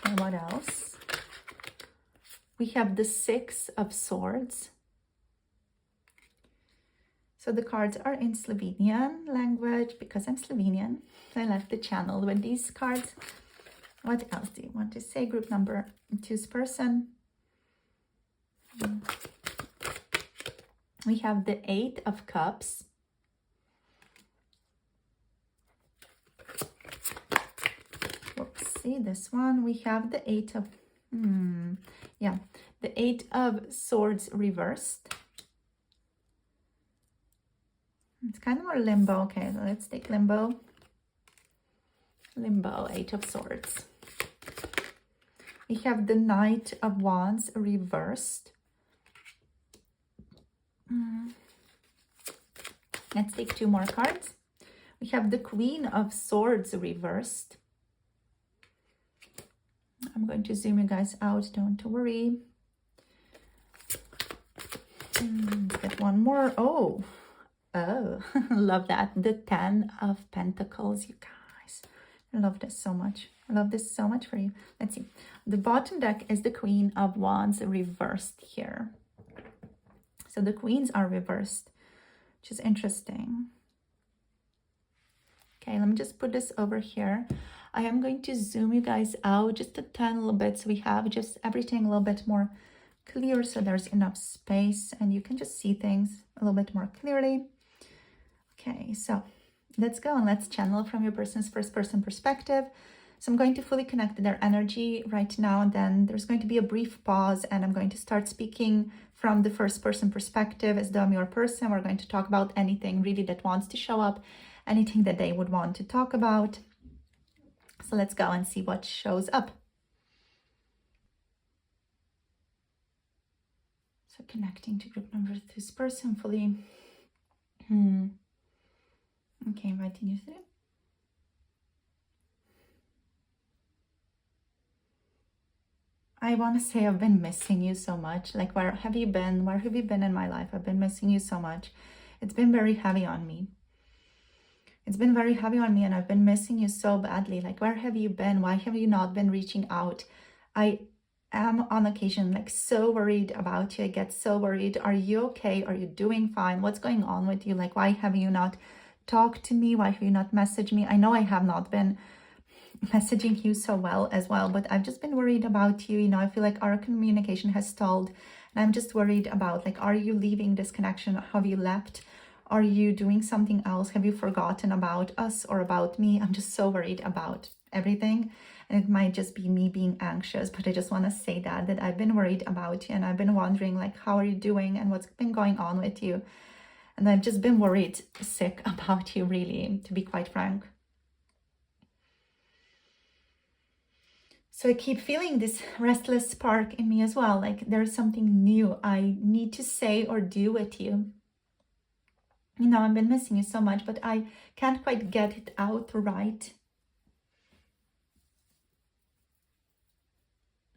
And what else? We have the Six of Swords. So the cards are in Slovenian language because I'm Slovenian. I left the channel with these cards. What else do you want to say? Group number 2's person. We have the Eight of Cups. Let's see this one. We have the Eight of, the Eight of Swords reversed. It's kind of more limbo. Okay, so let's take limbo. Limbo, Eight of Swords. We have the Knight of Wands reversed. Let's take 2 more cards. We have the Queen of Swords reversed. I'm going to zoom you guys out, don't worry. Let's get one more. Oh, love that. The Ten of Pentacles, you guys. I love this so much. I love this so much for you. Let's see. The bottom deck is the Queen of Wands reversed here. So the queens are reversed, which is interesting. Okay, let me just put this over here. I am going to zoom you guys out just a tiny little bit so we have just everything a little bit more clear, so there's enough space and you can just see things a little bit more clearly. Okay, so let's go and let's channel from your person's first person perspective. So I'm going to fully connect their energy right now, and then there's going to be a brief pause and I'm going to start speaking from the first person perspective as though I'm your person. We're going to talk about anything really that wants to show up, anything that they would want to talk about. So let's go and see what shows up. So connecting to group number 2's person fully. Okay, inviting you through. I want to say I've been missing you so much. Like, where have you been? Where have you been in my life? I've been missing you so much. It's been very heavy on me. It's been very heavy on me, and I've been missing you so badly. Like, where have you been? Why have you not been reaching out? I am on occasion like so worried about you. I get so worried. Are you okay? Are you doing fine? What's going on with you? Like, why have you not talked to me? Why have you not messaged me? I know I have not been messaging you so well as well, but I've just been worried about you. You know, I feel like our communication has stalled, and I'm just worried about, like, are you leaving this connection? Have you left? Are you doing something else? Have you forgotten about us or about me? I'm just so worried about everything, and it might just be me being anxious, but I just want to say that I've been worried about you, and I've been wondering, like, how are you doing and what's been going on with you? And I've just been worried sick about you, really, to be quite frank. So I keep feeling this restless spark in me as well, like there's something new I need to say or do with you. You know, I've been missing you so much, but I can't quite get it out right.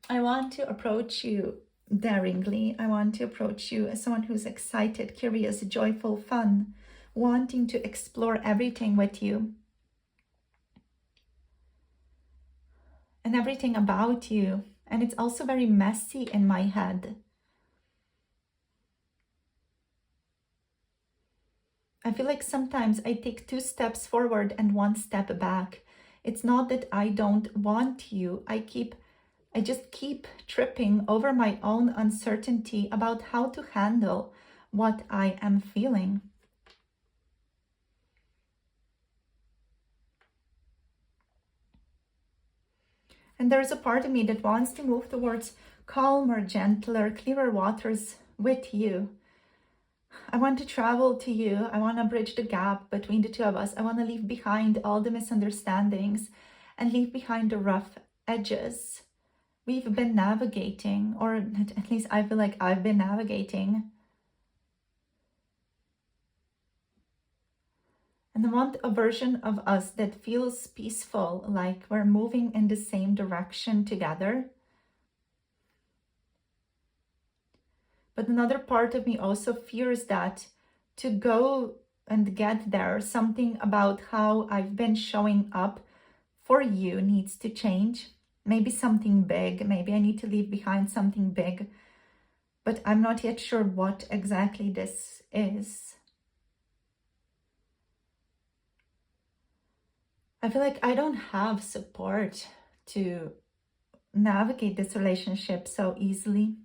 I want to approach you daringly. I want to approach you as someone who's excited, curious, joyful, fun, wanting to explore everything with you. And everything about you. And it's also very messy in my head. I feel like sometimes I take 2 steps forward and 1 step back. It's not that I don't want you. I just keep tripping over my own uncertainty about how to handle what I am feeling. And there's a part of me that wants to move towards calmer, gentler, clearer waters with you. I want to travel to you. I want to bridge the gap between the 2 of us. I want to leave behind all the misunderstandings and leave behind the rough edges we've been navigating, or at least I feel like I've been navigating. And I want a version of us that feels peaceful, like we're moving in the same direction together. But another part of me also fears that to go and get there, something about how I've been showing up for you needs to change. Maybe something big. Maybe I need to leave behind something big. But I'm not yet sure what exactly this is. I feel like I don't have support to navigate this relationship so easily.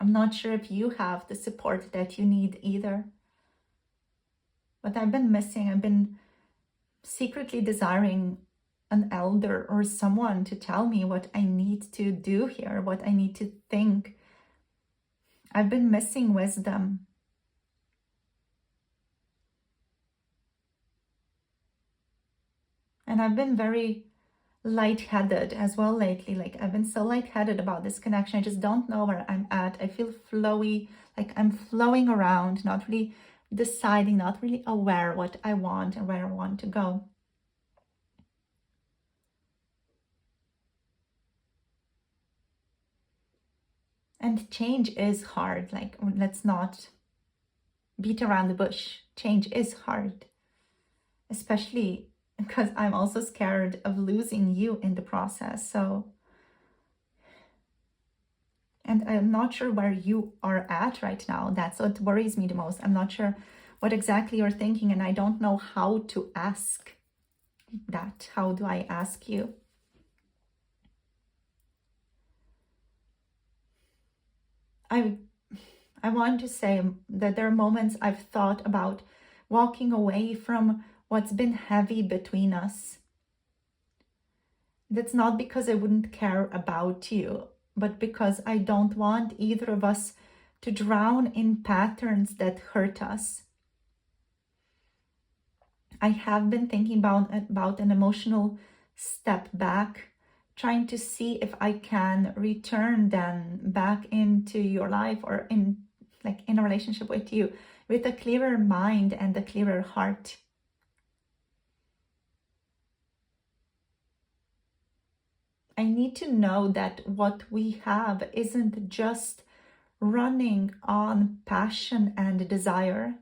I'm not sure if you have the support that you need either. But I've been missing. I've been secretly desiring an elder or someone to tell me what I need to do here, what I need to think. I've been missing wisdom. And I've been very lightheaded as well lately. Like, I've been so lightheaded about this connection. I just don't know where I'm at. I feel flowy, like I'm flowing around, not really deciding, not really aware what I want and where I want to go. And change is hard. Like, let's not beat around the bush. Change is hard, especially because I'm also scared of losing you in the process. And I'm not sure where you are at right now. That's what worries me the most. I'm not sure what exactly you're thinking, and I don't know how to ask that. How do I ask you? I want to say that there are moments I've thought about walking away from what's been heavy between us. That's not because I wouldn't care about you, but because I don't want either of us to drown in patterns that hurt us. I have been thinking about an emotional step back, trying to see if I can return then back into your life, or in a relationship with you, with a clearer mind and a clearer heart. I need to know that what we have isn't just running on passion and desire,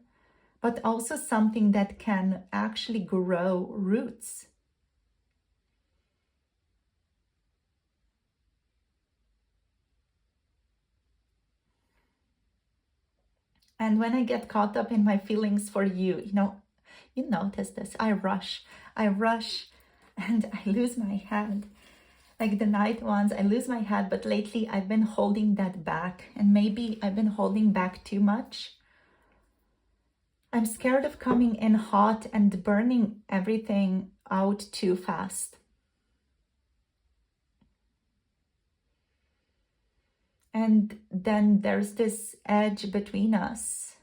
but also something that can actually grow roots. And when I get caught up in my feelings for you, you notice this. I rush, and I lose my head. Like the night ones, I lose my head, but lately I've been holding that back, and maybe I've been holding back too much. I'm scared of coming in hot and burning everything out too fast. And then there's this edge between us.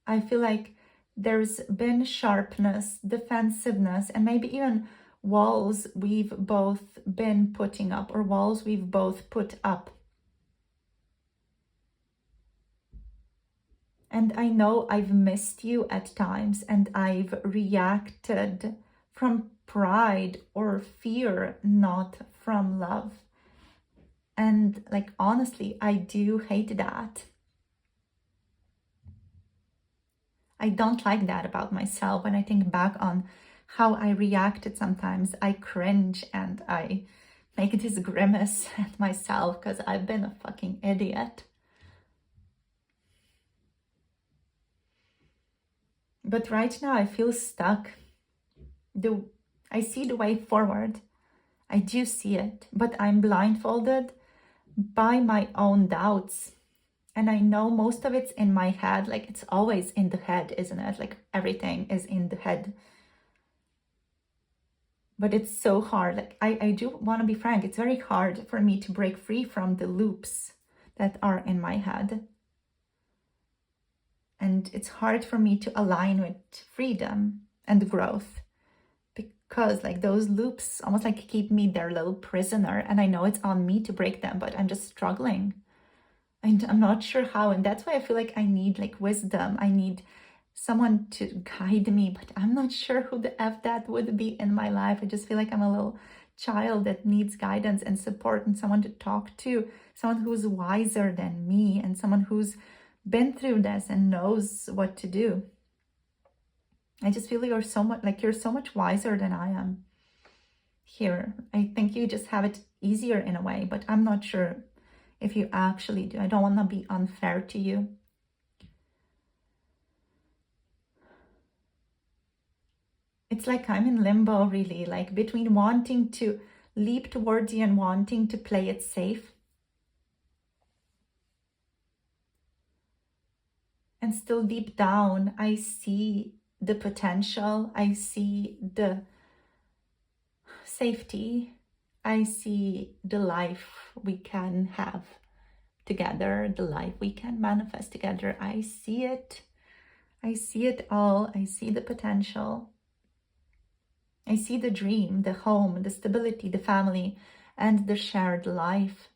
I feel like there's been sharpness, defensiveness, and maybe even walls we've both been putting up, or walls we've both put up. And I know I've missed you at times, and I've reacted from pride or fear, not from love. And like, honestly, I do hate that. I don't like that about myself. When I think back on how I reacted sometimes, I cringe and I make this grimace at myself because I've been a fucking idiot. But right now I feel stuck. I see the way forward. I do see it, but I'm blindfolded by my own doubts. And I know most of it's in my head. Like, it's always in the head, isn't it? Like, everything is in the head. But it's so hard. Like, I do want to be frank. It's very hard for me to break free from the loops that are in my head. And it's hard for me to align with freedom and growth, because like those loops almost like keep me their little prisoner. And I know it's on me to break them, but I'm just struggling. And I'm not sure how. And that's why I feel like I need like wisdom. I need someone to guide me, but I'm not sure who the F that would be in my life. I just feel like I'm a little child that needs guidance and support, and someone to talk to, someone who's wiser than me, and someone who's been through this and knows what to do. I just feel you're so much wiser than I am here. I think you just have it easier in a way, but I'm not sure if you actually do. I don't want to be unfair to you. It's like I'm in limbo, really, like between wanting to leap towards you and wanting to play it safe. And still deep down, I see the potential. I see the safety. I see the life we can have together, the life we can manifest together. I see it. I see it all. I see the potential. I see the dream, the home, the stability, the family, and the shared life.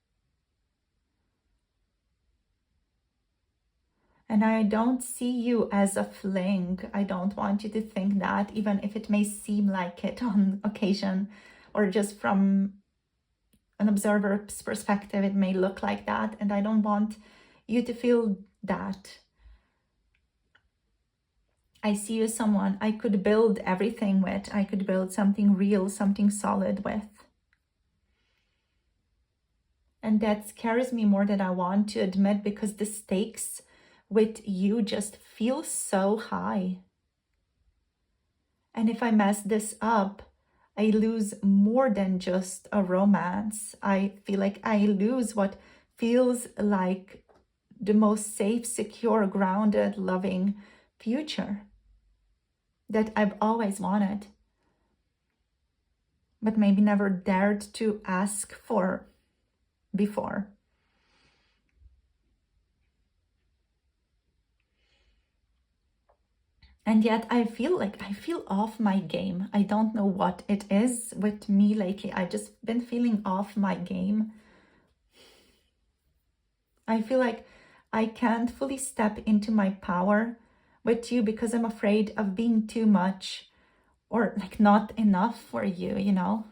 And I don't see you as a fling. I don't want you to think that, even if it may seem like it on occasion, or just from an observer's perspective, it may look like that. And I don't want you to feel that. I see you as someone I could build everything with. I could build something real, something solid with. And that scares me more than I want to admit, because the stakes with you just feel so high. And if I mess this up, I lose more than just a romance. I feel like I lose what feels like the most safe, secure, grounded, loving future that I've always wanted, but maybe never dared to ask for before. And yet I feel off my game. I don't know what it is with me lately. I've just been feeling off my game. I feel like I can't fully step into my power with you because I'm afraid of being too much, or like not enough for you, you know?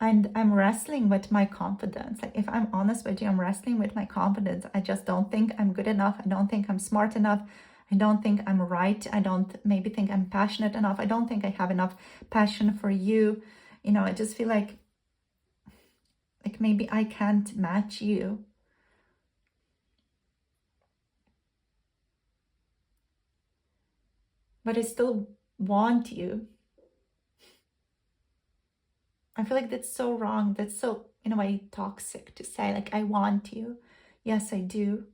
And I'm wrestling with my confidence. Like, if I'm honest with you, I'm wrestling with my confidence. I just don't think I'm good enough. I don't think I'm smart enough. I don't think I'm right. I don't maybe think I'm passionate enough. I don't think I have enough passion for you. You know, I just feel like maybe I can't match you. But I still want you. I feel like that's so wrong. That's so, in a way, toxic to say, like, I want you. Yes, I do.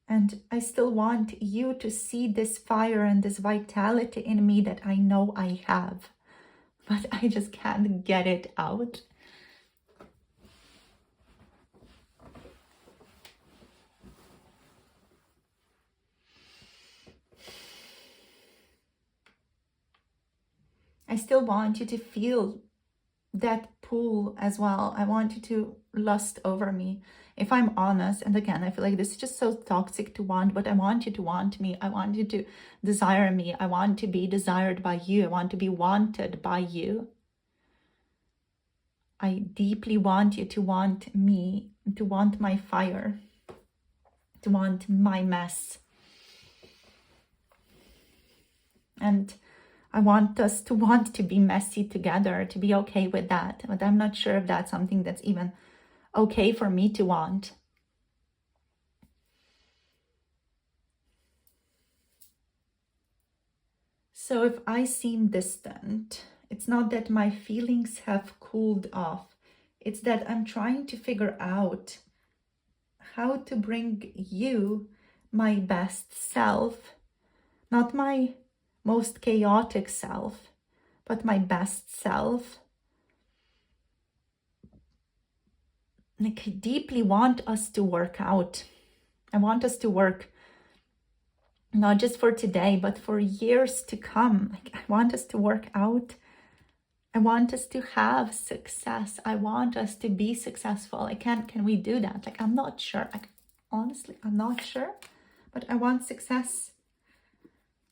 And I still want you to see this fire and this vitality in me that I know I have. But I just can't get it out. I still want you to feel that pull as well. I want you to lust over me. If I'm honest, and again, I feel like this is just so toxic to want, but I want you to want me. I want you to desire me. I want to be desired by you. I want to be wanted by you. I deeply want you to want me, to want my fire, to want my mess. And I want us to want to be messy together, to be okay with that. But I'm not sure if that's something that's even okay for me to want. So if I seem distant, it's not that my feelings have cooled off. It's that I'm trying to figure out how to bring you my best self, not my most chaotic self, but my best self. Like, I deeply want us to work out. I want us to work not just for today, but for years to come. Like, I want us to work out. I want us to have success. I want us to be successful. Can we do that? Like, I'm not sure. Like, honestly, I'm not sure, but I want success.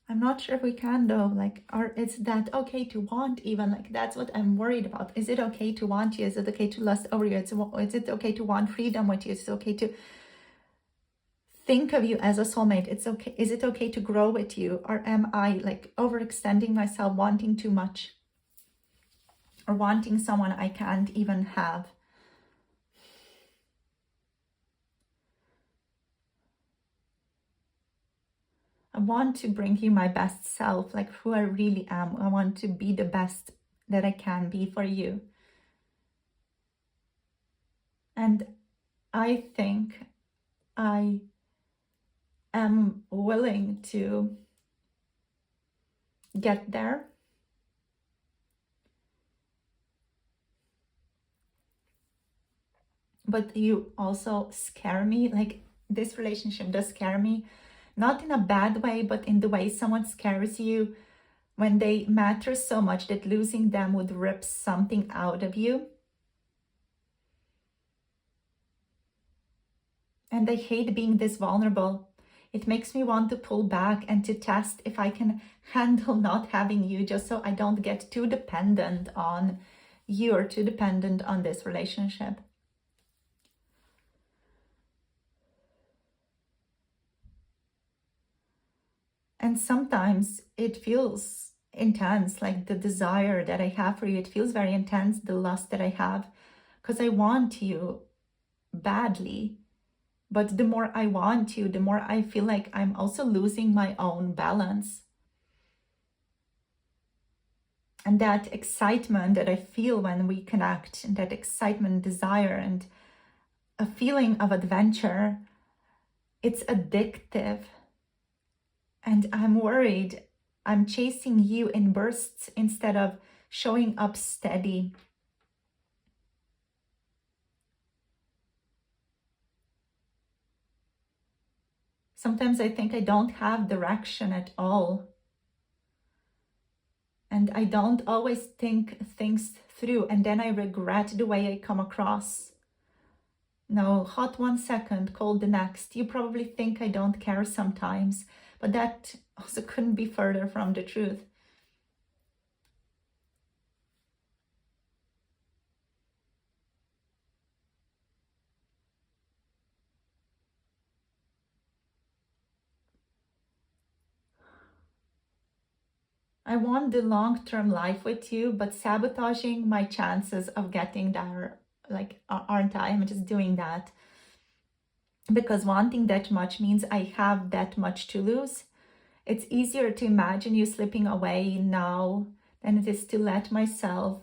I'm not sure if we can though. Like, or is that okay to want even? Like, that's what I'm worried about. Is it okay to want you? Is it okay to lust over you? Is it okay to want freedom with you? Is it okay to think of you as a soulmate? It's okay. Is it okay to grow with you? Or am I like overextending myself, wanting too much? Or wanting someone I can't even have? I want to bring you my best self, like who I really am. I want to be the best that I can be for you. And I think I am willing to get there. But you also scare me. Like, this relationship does scare me, not in a bad way, but in the way someone scares you when they matter so much that losing them would rip something out of you. And I hate being this vulnerable. It makes me want to pull back and to test if I can handle not having you, just so I don't get too dependent on you or too dependent on this relationship. And sometimes it feels intense, like the desire that I have for you. It feels very intense, the lust that I have, because I want you badly. But the more I want you, the more I feel like I'm also losing my own balance. And that excitement that I feel when we connect, and that excitement, desire, and a feeling of adventure, it's addictive. And I'm worried I'm chasing you in bursts instead of showing up steady. Sometimes I think I don't have direction at all. And I don't always think things through, and then I regret the way I come across. No, hot 1 second, cold the next. You probably think I don't care sometimes, but that also couldn't be further from the truth. I want the long-term life with you, but sabotaging my chances of getting there, like, aren't I? I'm just doing that because wanting that much means I have that much to lose. It's easier to imagine you slipping away now than it is to let myself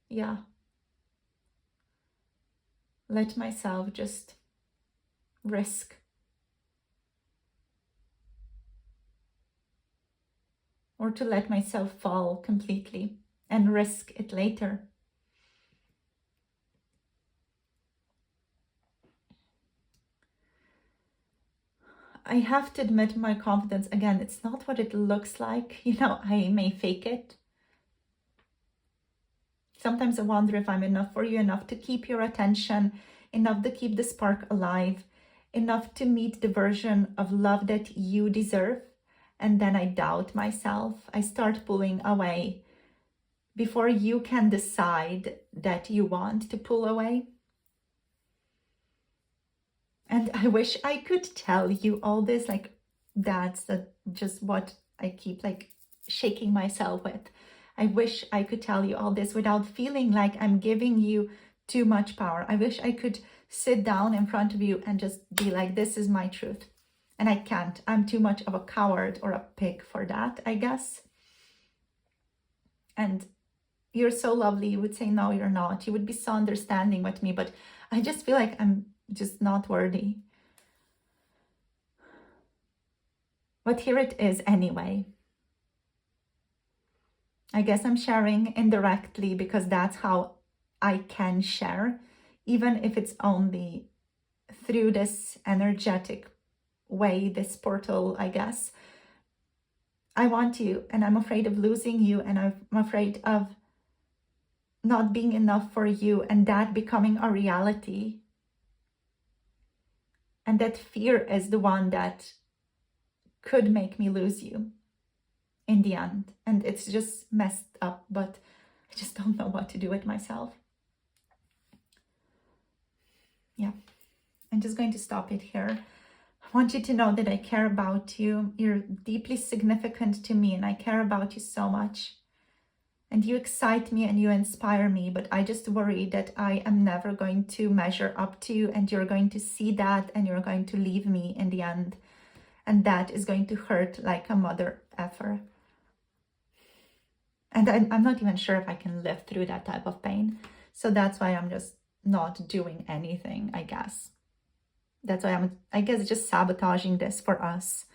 yeah, let myself just risk. Or to let myself fall completely and risk it later. I have to admit my confidence, again, it's not what it looks like. You know, I may fake it. Sometimes I wonder if I'm enough for you, enough to keep your attention, enough to keep the spark alive, enough to meet the version of love that you deserve. And then I doubt myself. I start pulling away before you can decide that you want to pull away. And I wish I could tell you all this, like, that's just what I keep like shaking myself with. I wish I could tell you all this without feeling like I'm giving you too much power. I wish I could sit down in front of you and just be like, this is my truth. And I can't. I'm too much of a coward or a pig for that, I guess. And you're so lovely. You would say, no, you're not. You would be so understanding with me. But I just feel like I'm just not worthy. But here it is anyway. I guess I'm sharing indirectly because that's how I can share, even if it's only through this energetic way, this portal, I guess. I want you, and I'm afraid of losing you, and I'm afraid of not being enough for you, and that becoming a reality. And that fear is the one that could make me lose you in the end. And it's just messed up, but I just don't know what to do with myself. Yeah, I'm just going to stop it here. I want you to know that I care about you. You're deeply significant to me, and I care about you so much. And you excite me and you inspire me, but I just worry that I am never going to measure up to you, and you're going to see that and you're going to leave me in the end. And that is going to hurt like a mother effer. And I'm not even sure if I can live through that type of pain. So that's why I'm just not doing anything, I guess. That's why I'm, I guess, just sabotaging this for us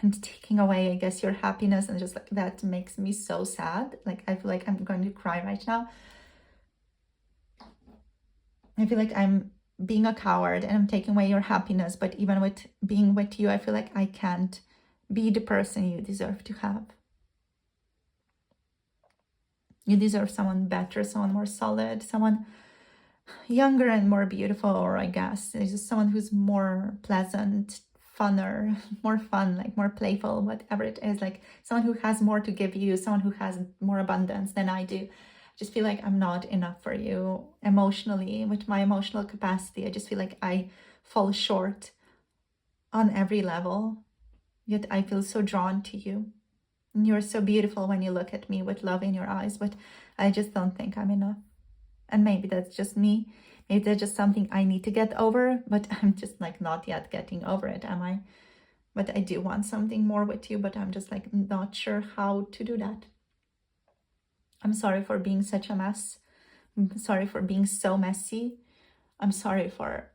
and taking away, I guess, your happiness. And just like, that makes me so sad. Like, I feel like I'm going to cry right now. I feel like I'm being a coward and I'm taking away your happiness. But even with being with you, I feel like I can't be the person you deserve to have. You deserve someone better, someone more solid, someone younger and more beautiful, or I guess it's just someone who's more pleasant, funner, more fun, like more playful, whatever it is, like someone who has more to give you, someone who has more abundance than I do. I just feel like I'm not enough for you emotionally, with my emotional capacity. I just feel like I fall short on every level, yet I feel so drawn to you. And you're so beautiful when you look at me with love in your eyes, but I just don't think I'm enough. And maybe that's just me. Maybe that's just something I need to get over, but I'm just like not yet getting over it, am I? But I do want something more with you, but I'm just like not sure how to do that. I'm sorry for being such a mess. I'm sorry for being so messy. I'm sorry for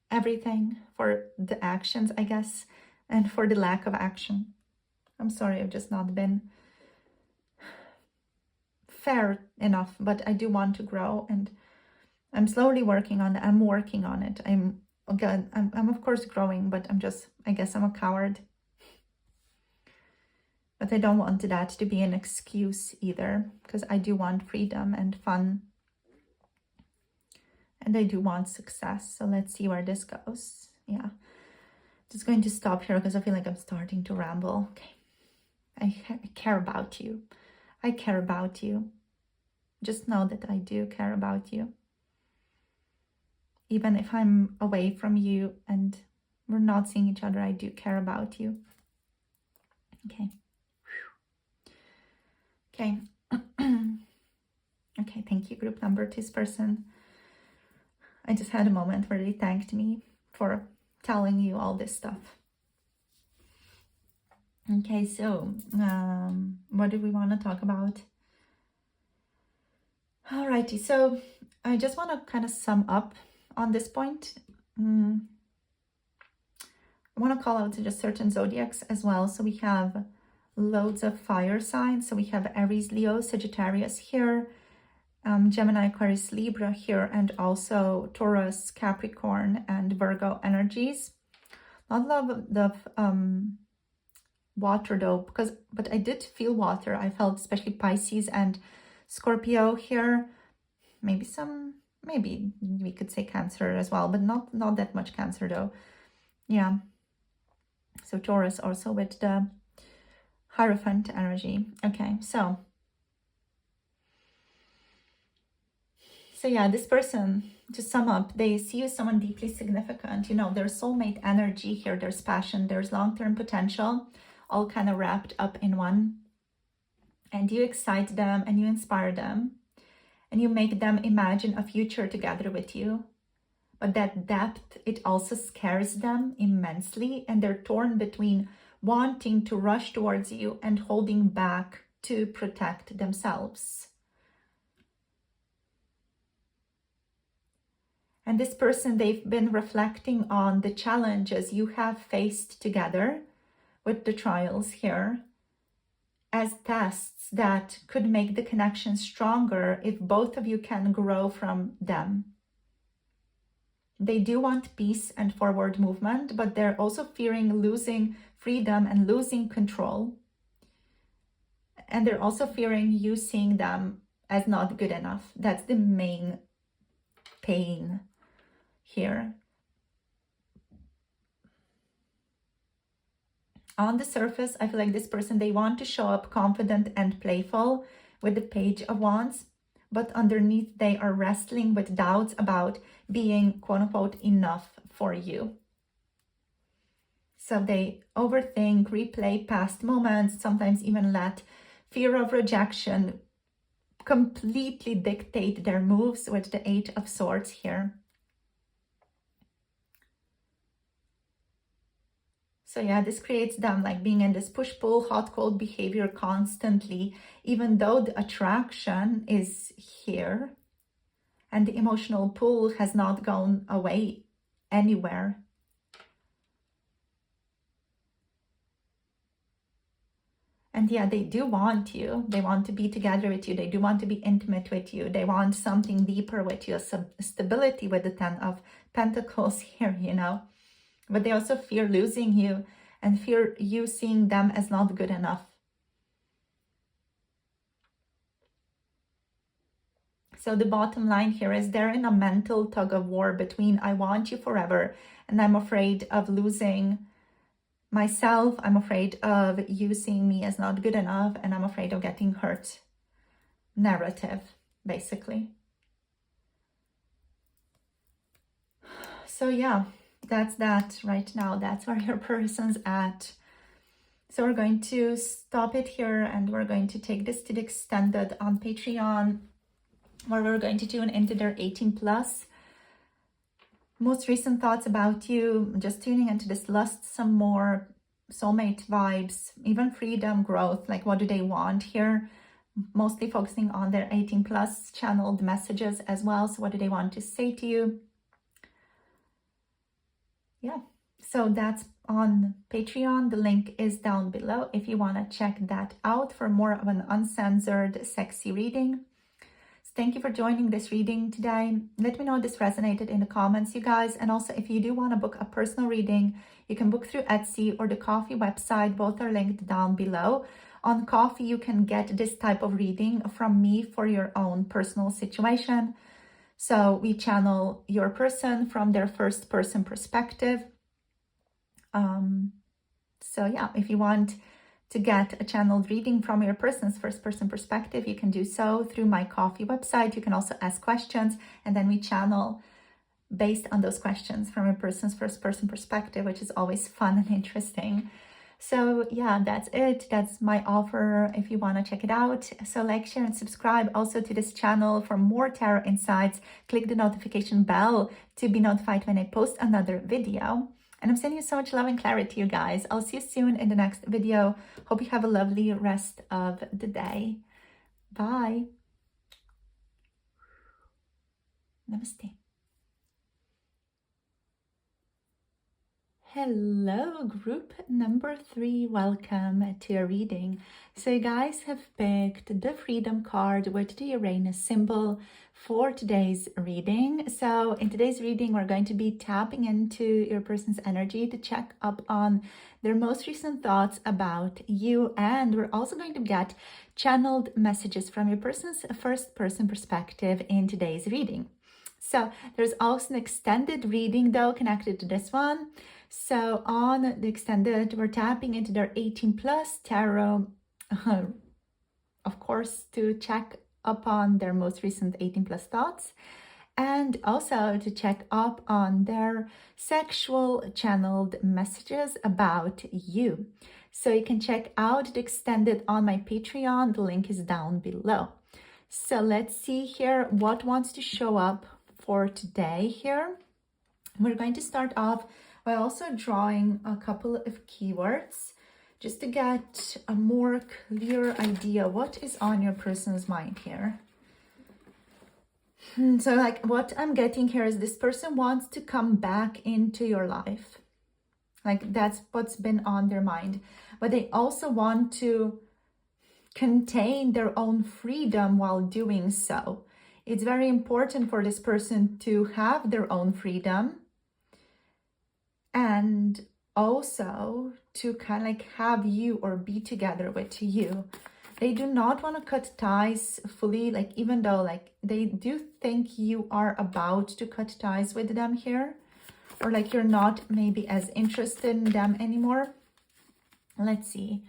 everything, for the actions, I guess, and for the lack of action. I'm sorry I've just not been fair enough, but I do want to grow, and I'm slowly working on it. I'm working on it. I'm of course growing, but I guess I'm a coward. But I don't want that to be an excuse either, because I do want freedom and fun. And I do want success. So let's see where this goes. Yeah. Just going to stop here because I feel like I'm starting to ramble. Okay. I care about you. I care about you. Just know that I do care about you. Even if I'm away from you and we're not seeing each other. I do care about you. Okay. Okay. Okay, thank you, group number 2's person. I just had a moment where they thanked me for telling you all this stuff. Okay, so what do we want to talk about? Alrighty, so I just want to kind of sum up on this point. I want to call out just certain zodiacs as well. So we have loads of fire signs. So we have Aries, Leo, Sagittarius here, Gemini, Aquarius, Libra here, and also Taurus, Capricorn, and Virgo energies. Not a lot of water though, but I did feel water. I felt especially Pisces and Scorpio here. Maybe we could say Cancer as well, but not that much Cancer though. Yeah. So Taurus also with the Hierophant energy. Okay, so yeah, this person, to sum up, they see you as someone deeply significant. You know, there's soulmate energy here. There's passion. There's long-term potential, all kind of wrapped up in one. And you excite them and you inspire them and you make them imagine a future together with you. But that depth, it also scares them immensely, and they're torn between wanting to rush towards you and holding back to protect themselves. And this person, they've been reflecting on the challenges you have faced together with the trials here as tests that could make the connection stronger if both of you can grow from them. They do want peace and forward movement, but they're also fearing losing freedom and losing control. And they're also fearing you seeing them as not good enough. That's the main pain here. On the surface, I feel like this person, they want to show up confident and playful with the Page of Wands, but underneath they are wrestling with doubts about being quote unquote enough for you. So they overthink, replay past moments, sometimes even let fear of rejection completely dictate their moves with the Eight of Swords here. So yeah, this creates them like being in this push-pull, hot-cold behavior constantly, even though the attraction is here and the emotional pull has not gone away anywhere. And yeah, they do want you. They want to be together with you. They do want to be intimate with you. They want something deeper with you, stability with the Ten of Pentacles here, you know. But they also fear losing you and fear you seeing them as not good enough. So the bottom line here is they're in a mental tug of war between I want you forever and I'm afraid of losing myself. I'm afraid of you seeing me as not good enough, and I'm afraid of getting hurt. Narrative, basically. So yeah. That's that right now. That's where your person's at. So we're going to stop it here and we're going to take this to the extended on Patreon, where we're going to tune into their 18+ most recent thoughts about you, just tuning into this lust some more, soulmate vibes, even freedom, growth, like what do they want here, mostly focusing on their 18+ channeled messages as well. So what do they want to say to you? Yeah, so that's on Patreon. The link is down below if you want to check that out for more of an uncensored, sexy reading. So thank you for joining this reading today. Let me know if this resonated in the comments, you guys. And also, if you do want to book a personal reading, you can book through Etsy or the Coffee website. Both are linked down below. On Coffee, you can get this type of reading from me for your own personal situation. So we channel your person from their first person perspective. So yeah, if you want to get a channeled reading from your person's first person perspective, you can do so through my Coffee website. You can also ask questions and then we channel based on those questions from a person's first person perspective, which is always fun and interesting. So yeah, that's it. That's my offer if you want to check it out. So like, share, and subscribe also to this channel for more tarot insights. Click the notification bell to be notified when I post another video. And I'm sending you so much love and clarity, you guys. I'll see you soon in the next video. Hope you have a lovely rest of the day. Bye. Namaste. Hello, group number 3. Welcome to your reading. So you guys have picked the Freedom card with the Uranus symbol for today's reading. So in today's reading, we're going to be tapping into your person's energy to check up on their most recent thoughts about you. And we're also going to get channeled messages from your person's first person perspective in today's reading. So there's also an extended reading though connected to this one. So on the extended, we're tapping into their 18 plus tarot, of course, to check upon their most recent 18 plus thoughts, and also to check up on their sexual channeled messages about you. So you can check out the extended on my Patreon. The link is down below. So let's see here what wants to show up for today here. We're going to start off by also drawing a couple of keywords just to get a more clear idea what is on your person's mind here. So like what I'm getting here is this person wants to come back into your life. Like that's what's been on their mind. But they also want to contain their own freedom while doing so. It's very important for this person to have their own freedom and also to kind of like have you or be together with you. They do not want to cut ties fully, like even though like they do think you are about to cut ties with them here, or like you're not maybe as interested in them anymore. Let's see.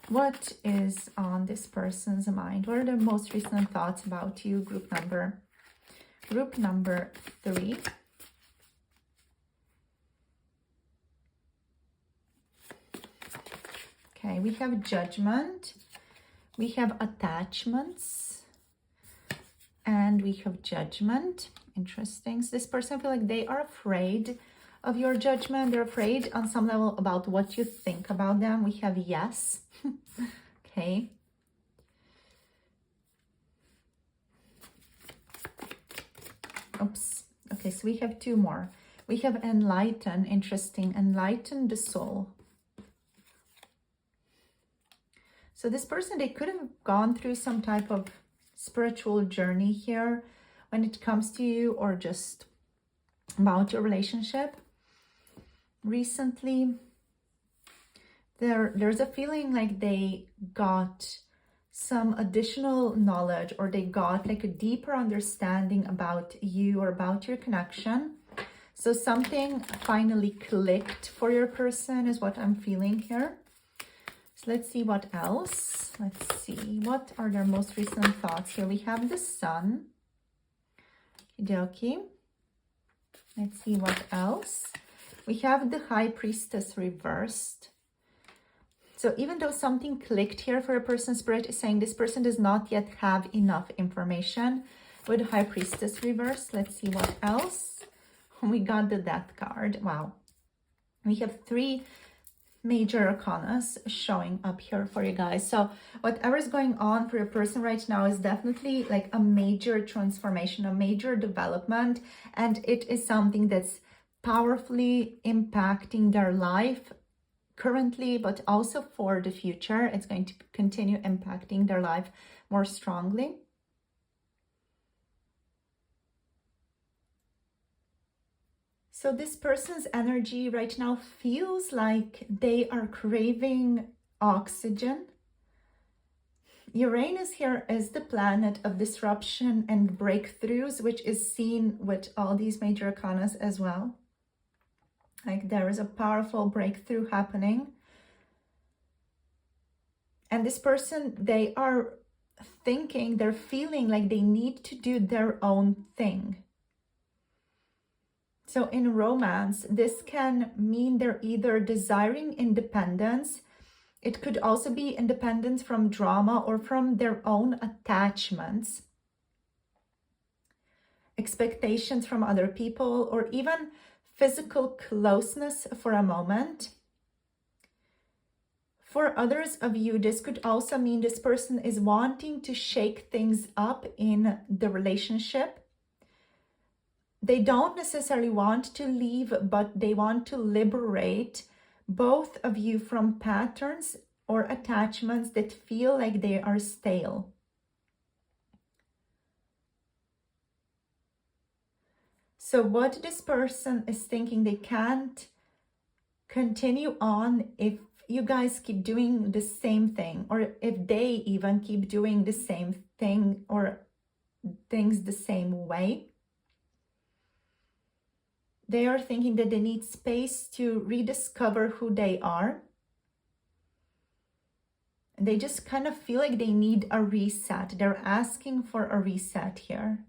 What is on this person's mind? What are the most recent thoughts about you? Group number 3. Okay, we have judgment, we have attachments, and we have judgment. Interesting. So this person feels like they are afraid of your judgment. They're afraid on some level about what you think about them. We have yes. Okay. Oops. Okay, so we have 2 more. We have enlighten. Interesting. Enlighten the soul. So this person, they could have gone through some type of spiritual journey here when it comes to you, or just about your relationship. Recently, there's a feeling like they got some additional knowledge, or they got like a deeper understanding about you or about your connection. So something finally clicked for your person is what I'm feeling here. So let's see what else. Let's see, what are their most recent thoughts here? We have the sun. Okie. Let's see what else. We have the High Priestess reversed. So even though something clicked here for a person, Spirit is saying this person does not yet have enough information with the High Priestess reversed. Let's see what else. We got the Death card. Wow. We have 3 major arcanas showing up here for you guys. So whatever is going on for your person right now is definitely like a major transformation, a major development, and it is something that's powerfully impacting their life currently, but also for the future. It's going to continue impacting their life more strongly. So this person's energy right now feels like they are craving oxygen. Uranus here is the planet of disruption and breakthroughs, which is seen with all these major arcanas as well. Like there is a powerful breakthrough happening. And this person, they are thinking, they're feeling like they need to do their own thing. So in romance, this can mean they're either desiring independence. It could also be independence from drama or from their own attachments, expectations from other people, or even physical closeness for a moment. For others of you, this could also mean this person is wanting to shake things up in the relationship. They don't necessarily want to leave, but they want to liberate both of you from patterns or attachments that feel like they are stale. So what this person is thinking, they can't continue on if you guys keep doing the same thing, or if they even keep doing the same thing or things the same way. They are thinking that they need space to rediscover who they are. They just kind of feel like they need a reset. They're asking for a reset here.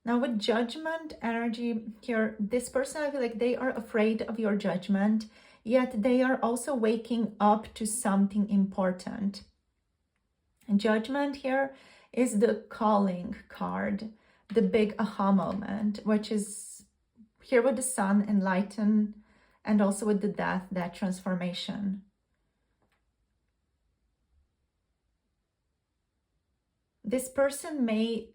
Now with judgment energy here, this person, I feel like they are afraid of your judgment, yet they are also waking up to something important. And judgment here is the calling card, the big aha moment, which is here with the sun, enlighten, and also with the death, that transformation. This person may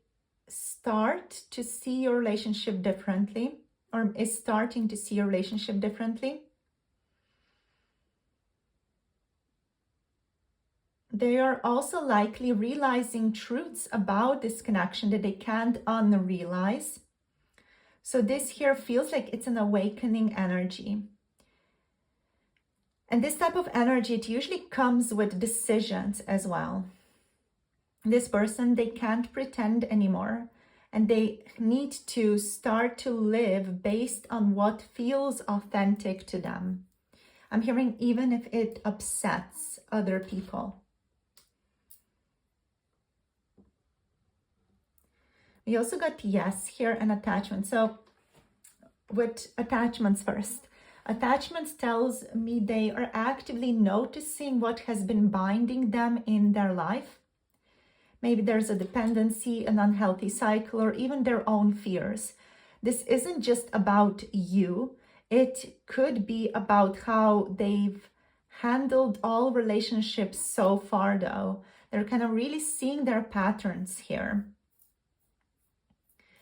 start to see your relationship differently, or is starting to see your relationship differently. They are also likely realizing truths about this connection that they can't unrealize. So this here feels like it's an awakening energy. And this type of energy, it usually comes with decisions as well. This person, they can't pretend anymore, and they need to start to live based on what feels authentic to them. I'm hearing even if it upsets other people. We also got yes here and attachment. So with attachments first. Attachments tells me they are actively noticing what has been binding them in their life. Maybe there's a dependency, an unhealthy cycle, or even their own fears. This isn't just about you. It could be about how they've handled all relationships so far, though. They're kind of really seeing their patterns here.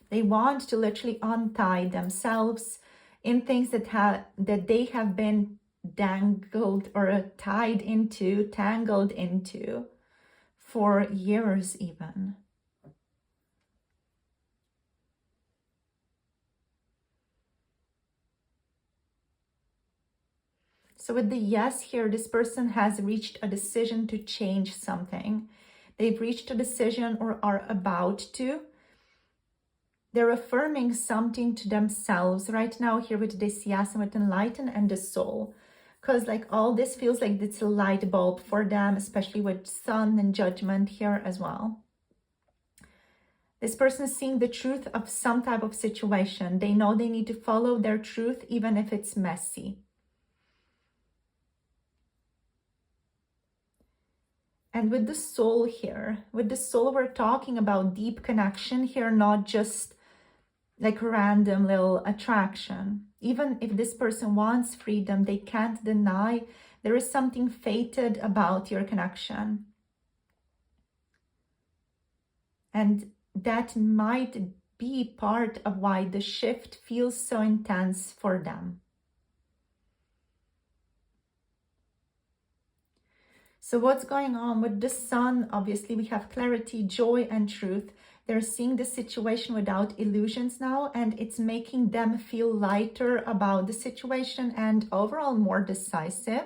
They want to literally untie themselves in things that they have been dangled or tangled into for years even. So with the yes here, this person has reached a decision to change something. They've reached a decision or are about to. They're affirming something to themselves right now here with this yes and with enlighten and the soul. Because like all this feels like it's a light bulb for them, especially with sun and judgment here as well. This person is seeing the truth of some type of situation. They know they need to follow their truth even if it's messy. And with the soul here, with the soul, we're talking about deep connection here, not just like random little attraction. Even if this person wants freedom, they can't deny there is something fated about your connection. And that might be part of why the shift feels so intense for them. So what's going on with the sun? Obviously, we have clarity, joy, and truth. They're seeing the situation without illusions now, and it's making them feel lighter about the situation and overall more decisive.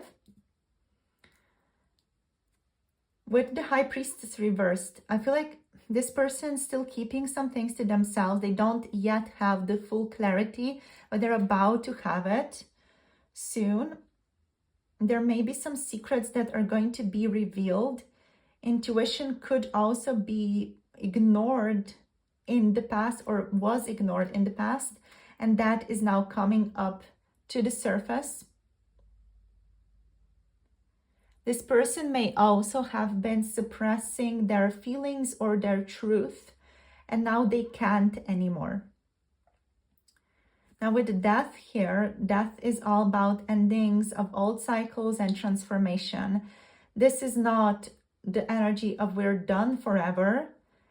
With the High Priestess reversed, I feel like this person is still keeping some things to themselves. They don't yet have the full clarity, but they're about to have it soon. There may be some secrets that are going to be revealed. Intuition could also be ignored in the past or was ignored in the past, and that is now coming up to the surface. This person may also have been suppressing their feelings or their truth, and now they can't anymore. Now with death here, death is all about endings of old cycles and transformation. This is not the energy of we're done forever.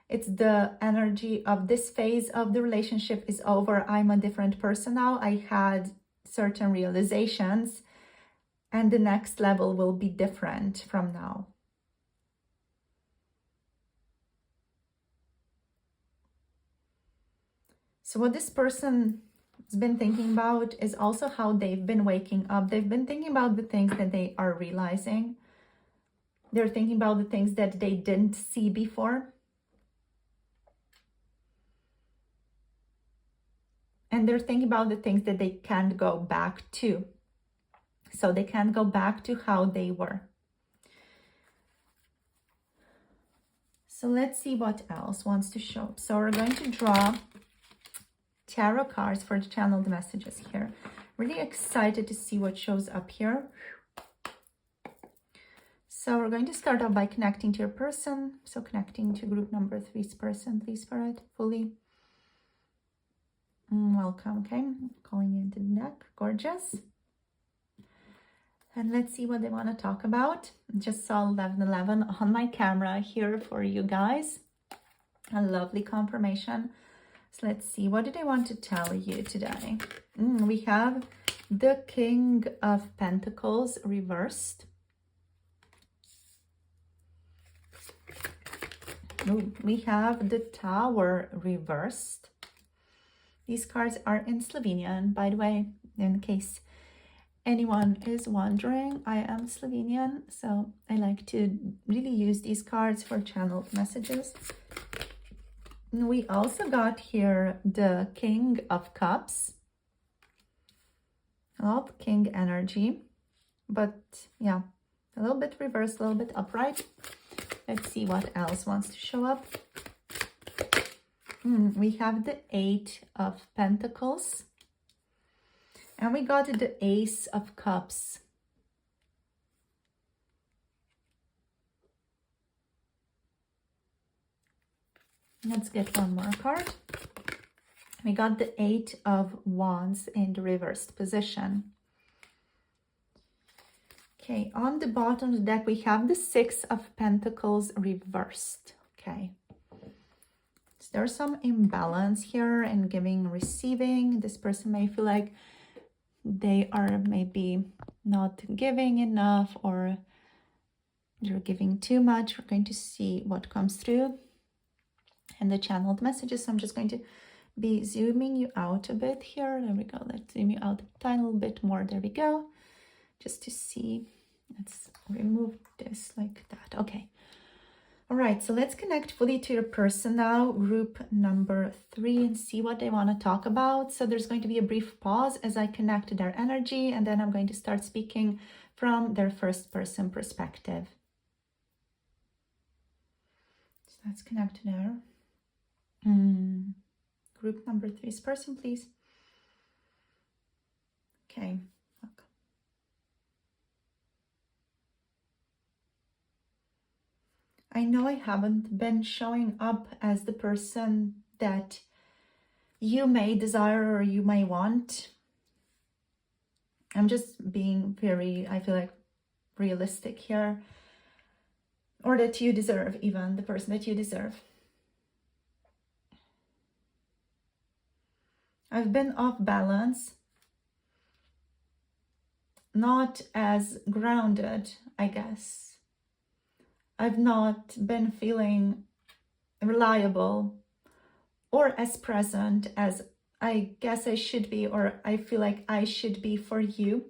It's the energy of this phase of the relationship is over. I'm a different person now. I had certain realizations, and the next level will be different from now. So what this person has been thinking about is also how they've been waking up. They've been thinking about the things that they are realizing. They're thinking about the things that they didn't see before. And they're thinking about the things that they can't go back to. So they can't go back to how they were. So let's see what else wants to show up. So we're going to draw tarot cards for the channeled messages here. Really excited to see what shows up here. So we're going to start off by connecting to your person. So connecting to group number 3's person, please, Spirit, fully. Welcome, okay? Calling you into the deck. Gorgeous. And let's see what they want to talk about. Just saw 1111 on my camera here for you guys. A lovely confirmation. So let's see, what do they want to tell you today? We have the King of Pentacles reversed. We have the Tower reversed. These cards are in Slovenian, by the way, in case anyone is wondering. I am Slovenian, so I like to really use these cards for channeled messages. We also got here the King of Cups. A lot of King energy, but yeah, a little bit reversed, a little bit upright. Let's see what else wants to show up. We have the 8 of Pentacles. And we got the Ace of Cups. Let's get one more card. We got the 8 of Wands in the reversed position. Okay, on the bottom of the deck, we have the 6 of Pentacles reversed. Okay. So there's some imbalance here in giving and receiving. This person may feel like they are maybe not giving enough, or they're giving too much. We're going to see what comes through and the channeled messages. So I'm just going to be zooming you out a bit here. There we go. Let's zoom you out a tiny little bit more. There we go. Just to see. Let's remove this like that. Okay. All right. So let's connect fully to your person now, group number 3, and see what they want to talk about. So there's going to be a brief pause as I connect to their energy, and then I'm going to start speaking from their first person perspective. So let's connect to there. Group number 3's person, please. Okay. I know I haven't been showing up as the person that you may desire or you may want. I'm just being very, I feel like, realistic here. Or that you deserve, even the person that you deserve. I've been off balance, not as grounded, I guess. I've not been feeling reliable or as present as I guess I should be, or I feel like I should be for you.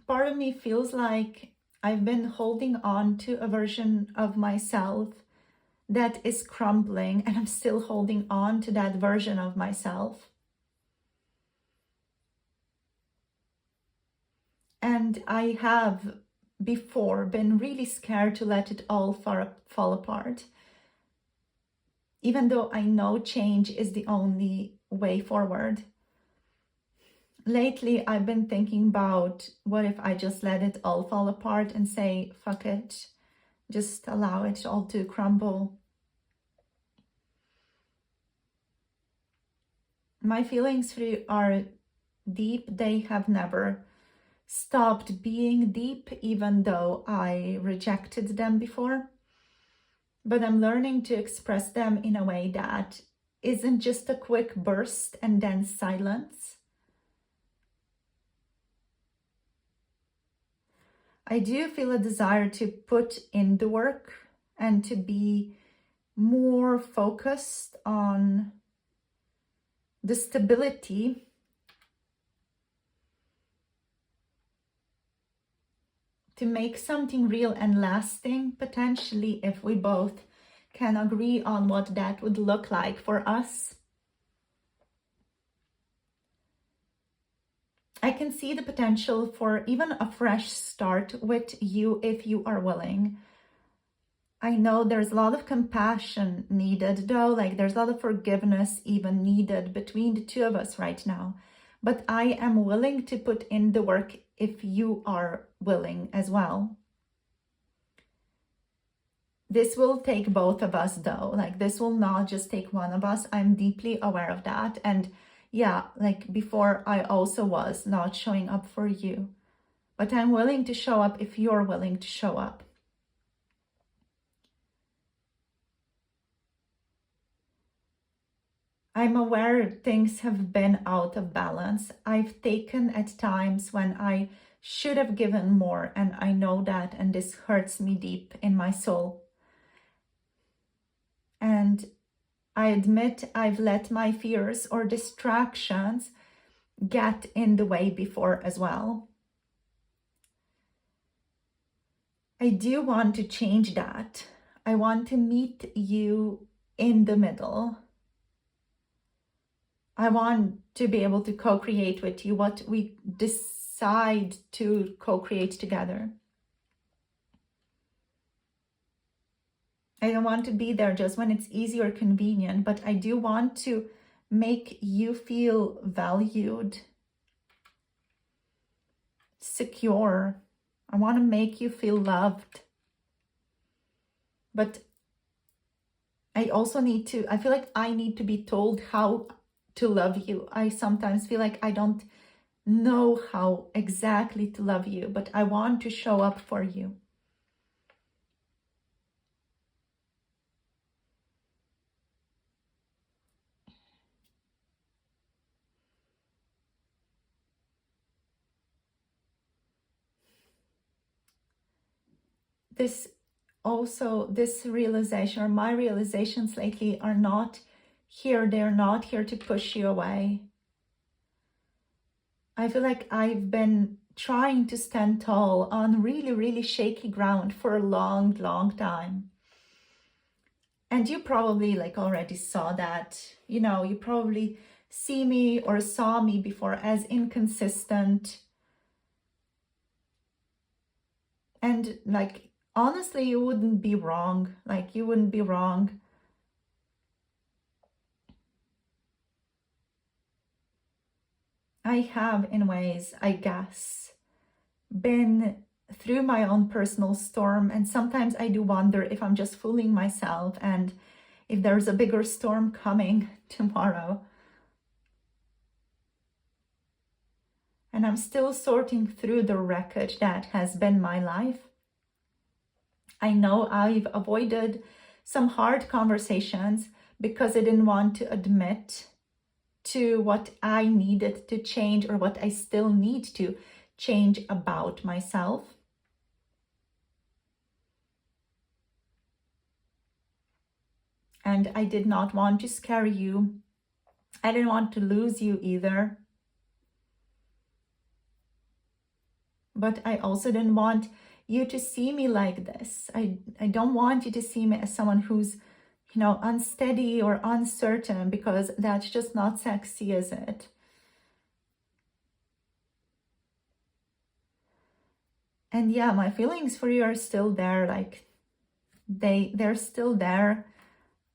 Part of me feels like I've been holding on to a version of myself that is crumbling, and I'm still holding on to that version of myself. And I have before been really scared to let it all fall apart. even though I know change is the only way forward. Lately, I've been thinking about what if I just let it all fall apart and say, fuck it, just allow it all to crumble. My feelings for you are deep. They have never stopped being deep, even though I rejected them before. But I'm learning to express them in a way that isn't just a quick burst and then silence. I do feel a desire to put in the work and to be more focused on the stability to make something real and lasting, potentially, if we both can agree on what that would look like for us. I can see the potential for even a fresh start with you if you are willing. I know there's a lot of compassion needed though, like there's a lot of forgiveness even needed between the two of us right now. But I am willing to put in the work if you are willing as well. This will take both of us though, like this will not just take one of us. I'm deeply aware of that. And yeah, like before I also was not showing up for you, but I'm willing to show up if you're willing to show up. I'm aware things have been out of balance. I've taken at times when I should have given more, and I know that, and this hurts me deep in my soul. And I admit I've let my fears or distractions get in the way before as well. I do want to change that. I want to meet you in the middle. I want to be able to co-create with you what we decide to co-create together. I don't want to be there just when it's easy or convenient, but I do want to make you feel valued, secure. I want to make you feel loved. But I also I feel like I need to be told how to love you. I sometimes feel like I don't know how exactly to love you, but I want to show up for you. This realization, or my realizations lately, are not here. They're not here to push you away. I feel like I've been trying to stand tall on really, really shaky ground for a long, long time. And you probably already saw that. You probably see me or saw me before as inconsistent. And honestly, you wouldn't be wrong. You wouldn't be wrong. I have, in ways, I guess, been through my own personal storm, and sometimes I do wonder if I'm just fooling myself and if there's a bigger storm coming tomorrow. And I'm still sorting through the wreckage that has been my life. I know I've avoided some hard conversations because I didn't want to admit to what I needed to change or what I still need to change about myself. And I did not want to scare you. I didn't want to lose you either. But I also didn't want you to see me like this. I don't want you to see me as someone who's, unsteady or uncertain, because that's just not sexy, is it? And yeah, my feelings for you are still there. They're still there.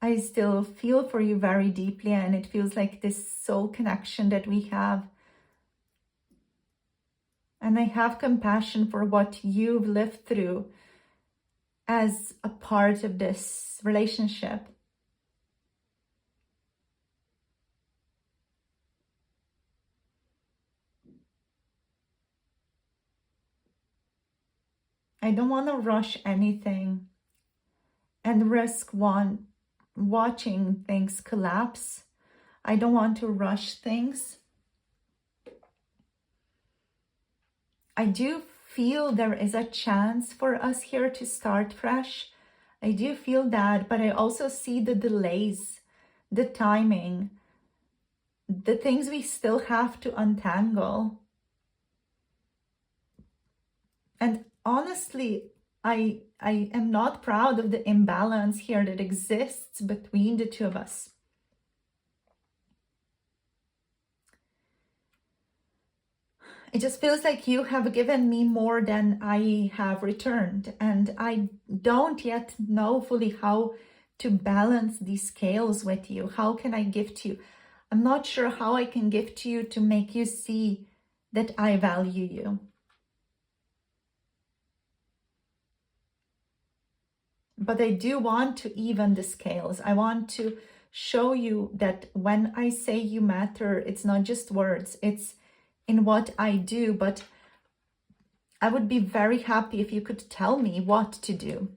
I still feel for you very deeply, and it feels like this soul connection that we have. And I have compassion for what you've lived through as a part of this relationship. I don't want to rush anything and risk watching things collapse. I don't want to rush things. I do feel there is a chance for us here to start fresh. I do feel that, but I also see the delays, the timing, the things we still have to untangle. And honestly, I am not proud of the imbalance here that exists between the two of us. It just feels like you have given me more than I have returned, and I don't yet know fully how to balance these scales with you. How can I give to you? I'm not sure how I can give to you to make you see that I value you. But I do want to even the scales. I want to show you that when I say you matter, it's not just words, it's in what I do. But I would be very happy if you could tell me what to do.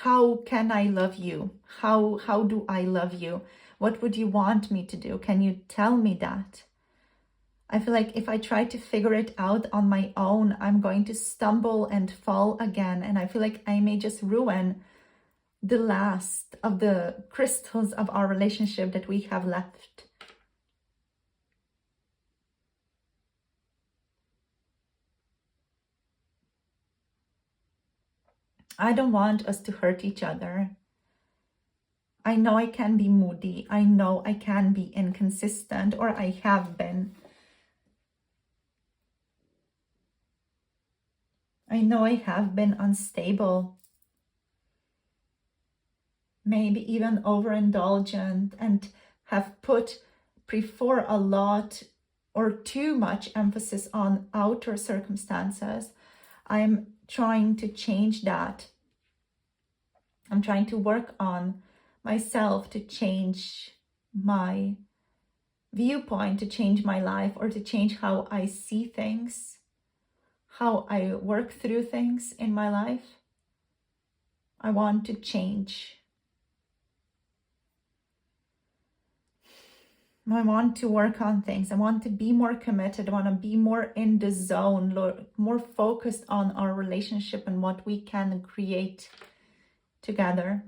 How can I love you? How do I love you? What would you want me to do? Can you tell me that? I feel like if I try to figure it out on my own, I'm going to stumble and fall again. And I feel like I may just ruin the last of the crystals of our relationship that we have left. I don't want us to hurt each other. I know I can be moody. I know I can be inconsistent, or I have been. I know I have been unstable, maybe even overindulgent, and have prefer a lot or too much emphasis on outer circumstances. I'm trying to change that. I'm trying to work on myself to change my viewpoint, to change my life, or to change how I see things, how I work through things in my life. I want to change. I want to work on things. I want to be more committed. I want to be more in the zone, more focused on our relationship and what we can create together.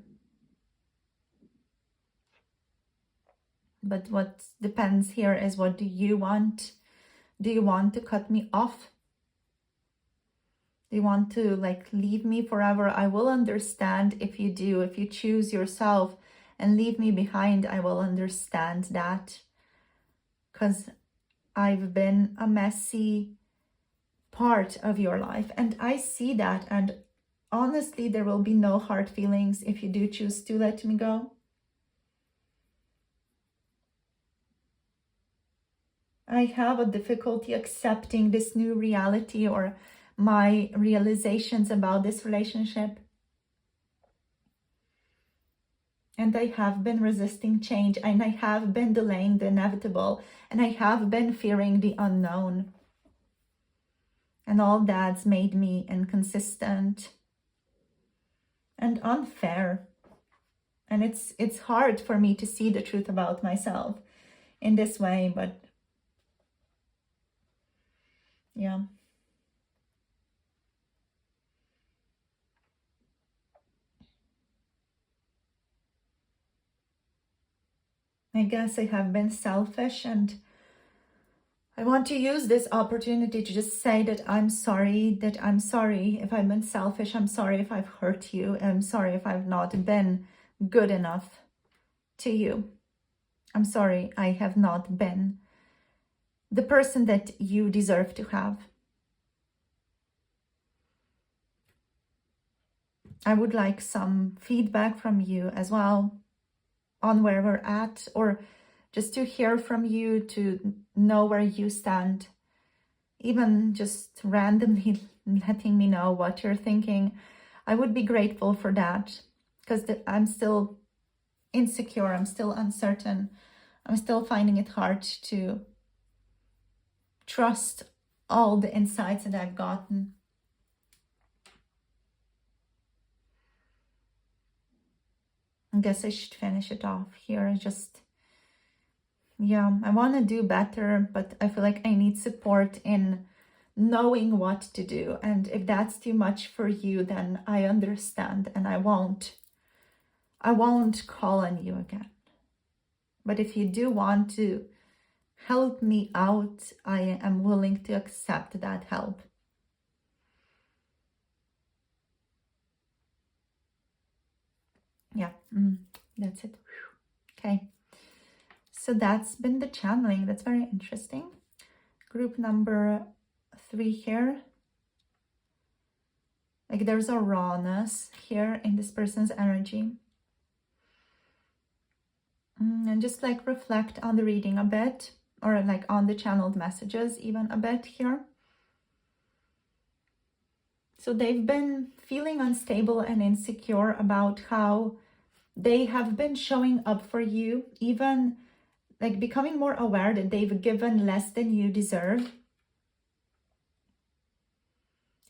But what depends here is, what do you want? Do you want to cut me off? Do you want to leave me forever? I will understand if you do. If you choose yourself and leave me behind, I will understand that. Because I've been a messy part of your life, and I see that. And honestly, there will be no hard feelings if you do choose to let me go. I have a difficulty accepting this new reality, or my realizations about this relationship. And I have been resisting change, and I have been delaying the inevitable, and I have been fearing the unknown. And all that's made me inconsistent and unfair. And it's hard for me to see the truth about myself in this way, but yeah. I guess I have been selfish, and I want to use this opportunity to just say that I'm sorry if I've been selfish. I'm sorry if I've hurt you. I'm sorry if I've not been good enough to you. I'm sorry I have not been the person that you deserve to have. I would like some feedback from you as well on where we're at, or just to hear from you, to know where you stand, even just randomly letting me know what you're thinking. I would be grateful for that, because I'm still insecure, I'm still uncertain, I'm still finding it hard to trust all the insights that I've gotten. I guess I should finish it off here. I want to do better, but I feel like I need support in knowing what to do. And if that's too much for you, then I understand, and I won't call on you again. But if you do want to help me out, I am willing to accept that help. Yeah, that's it. Okay. So that's been the channeling. That's very interesting. Group number 3 here. Like there's a rawness here in this person's energy. And just like reflect on the reading a bit, or like on the channeled messages even a bit here. So they've been feeling unstable and insecure about how they have been showing up for you, even like becoming more aware that they've given less than you deserve.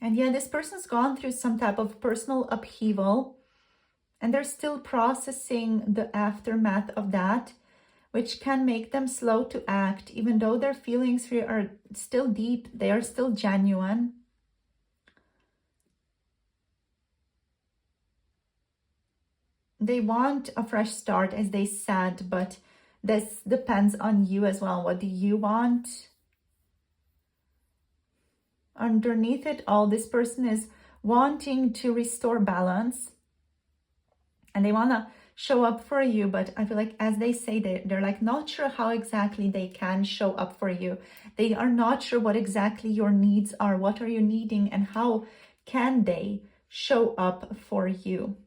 And yeah, this person's gone through some type of personal upheaval, and they're still processing the aftermath of that, which can make them slow to act, even though their feelings here are still deep, they are still genuine. They want a fresh start, as they said, but this depends on you as well. What do you want? Underneath it all, this person is wanting to restore balance, and they want to show up for you, but I feel like, as they say, they're like not sure how exactly they can show up for you. They are not sure what exactly your needs are. What are you needing, and how can they show up for you?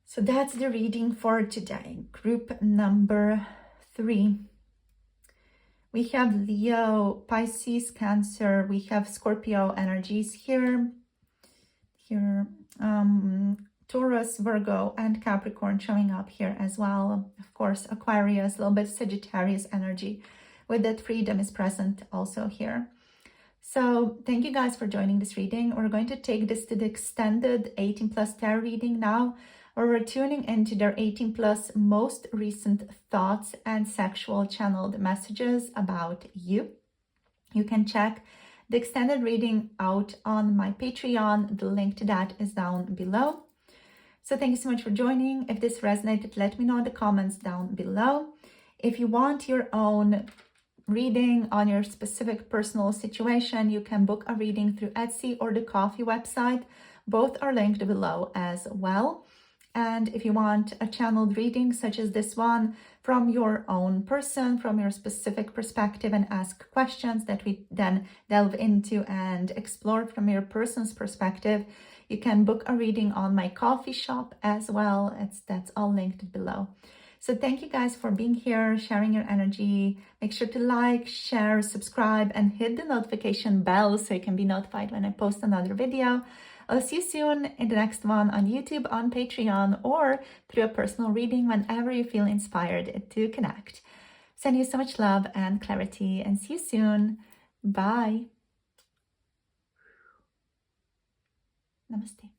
So that's the reading for today. Group number 3. We have Leo, Pisces, Cancer. We have Scorpio energies here. Taurus, Virgo, and Capricorn showing up here as well. Of course, Aquarius, a little bit Sagittarius energy with that freedom is present also here. So thank you guys for joining this reading. We're going to take this to the extended 18 plus tarot reading now, where we're tuning into their 18 plus most recent thoughts and sexual channeled messages about you. You can check the extended reading out on my Patreon. The link to that is down below. So thank you so much for joining. If this resonated, let me know in the comments down below. If you want your own reading on your specific personal situation, you can book a reading through Etsy or the Ko-fi website. Both are linked below as well. And if you want a channeled reading such as this one from your own person, from your specific perspective, and ask questions that we then delve into and explore from your person's perspective, you can book a reading on my Ko-fi shop as well. That's all linked below. So thank you guys for being here, sharing your energy. Make sure to like, share, subscribe, and hit the notification bell so you can be notified when I post another video. I'll see you soon in the next one on YouTube, on Patreon, or through a personal reading whenever you feel inspired to connect. Send you so much love and clarity, and see you soon. Bye. Namaste.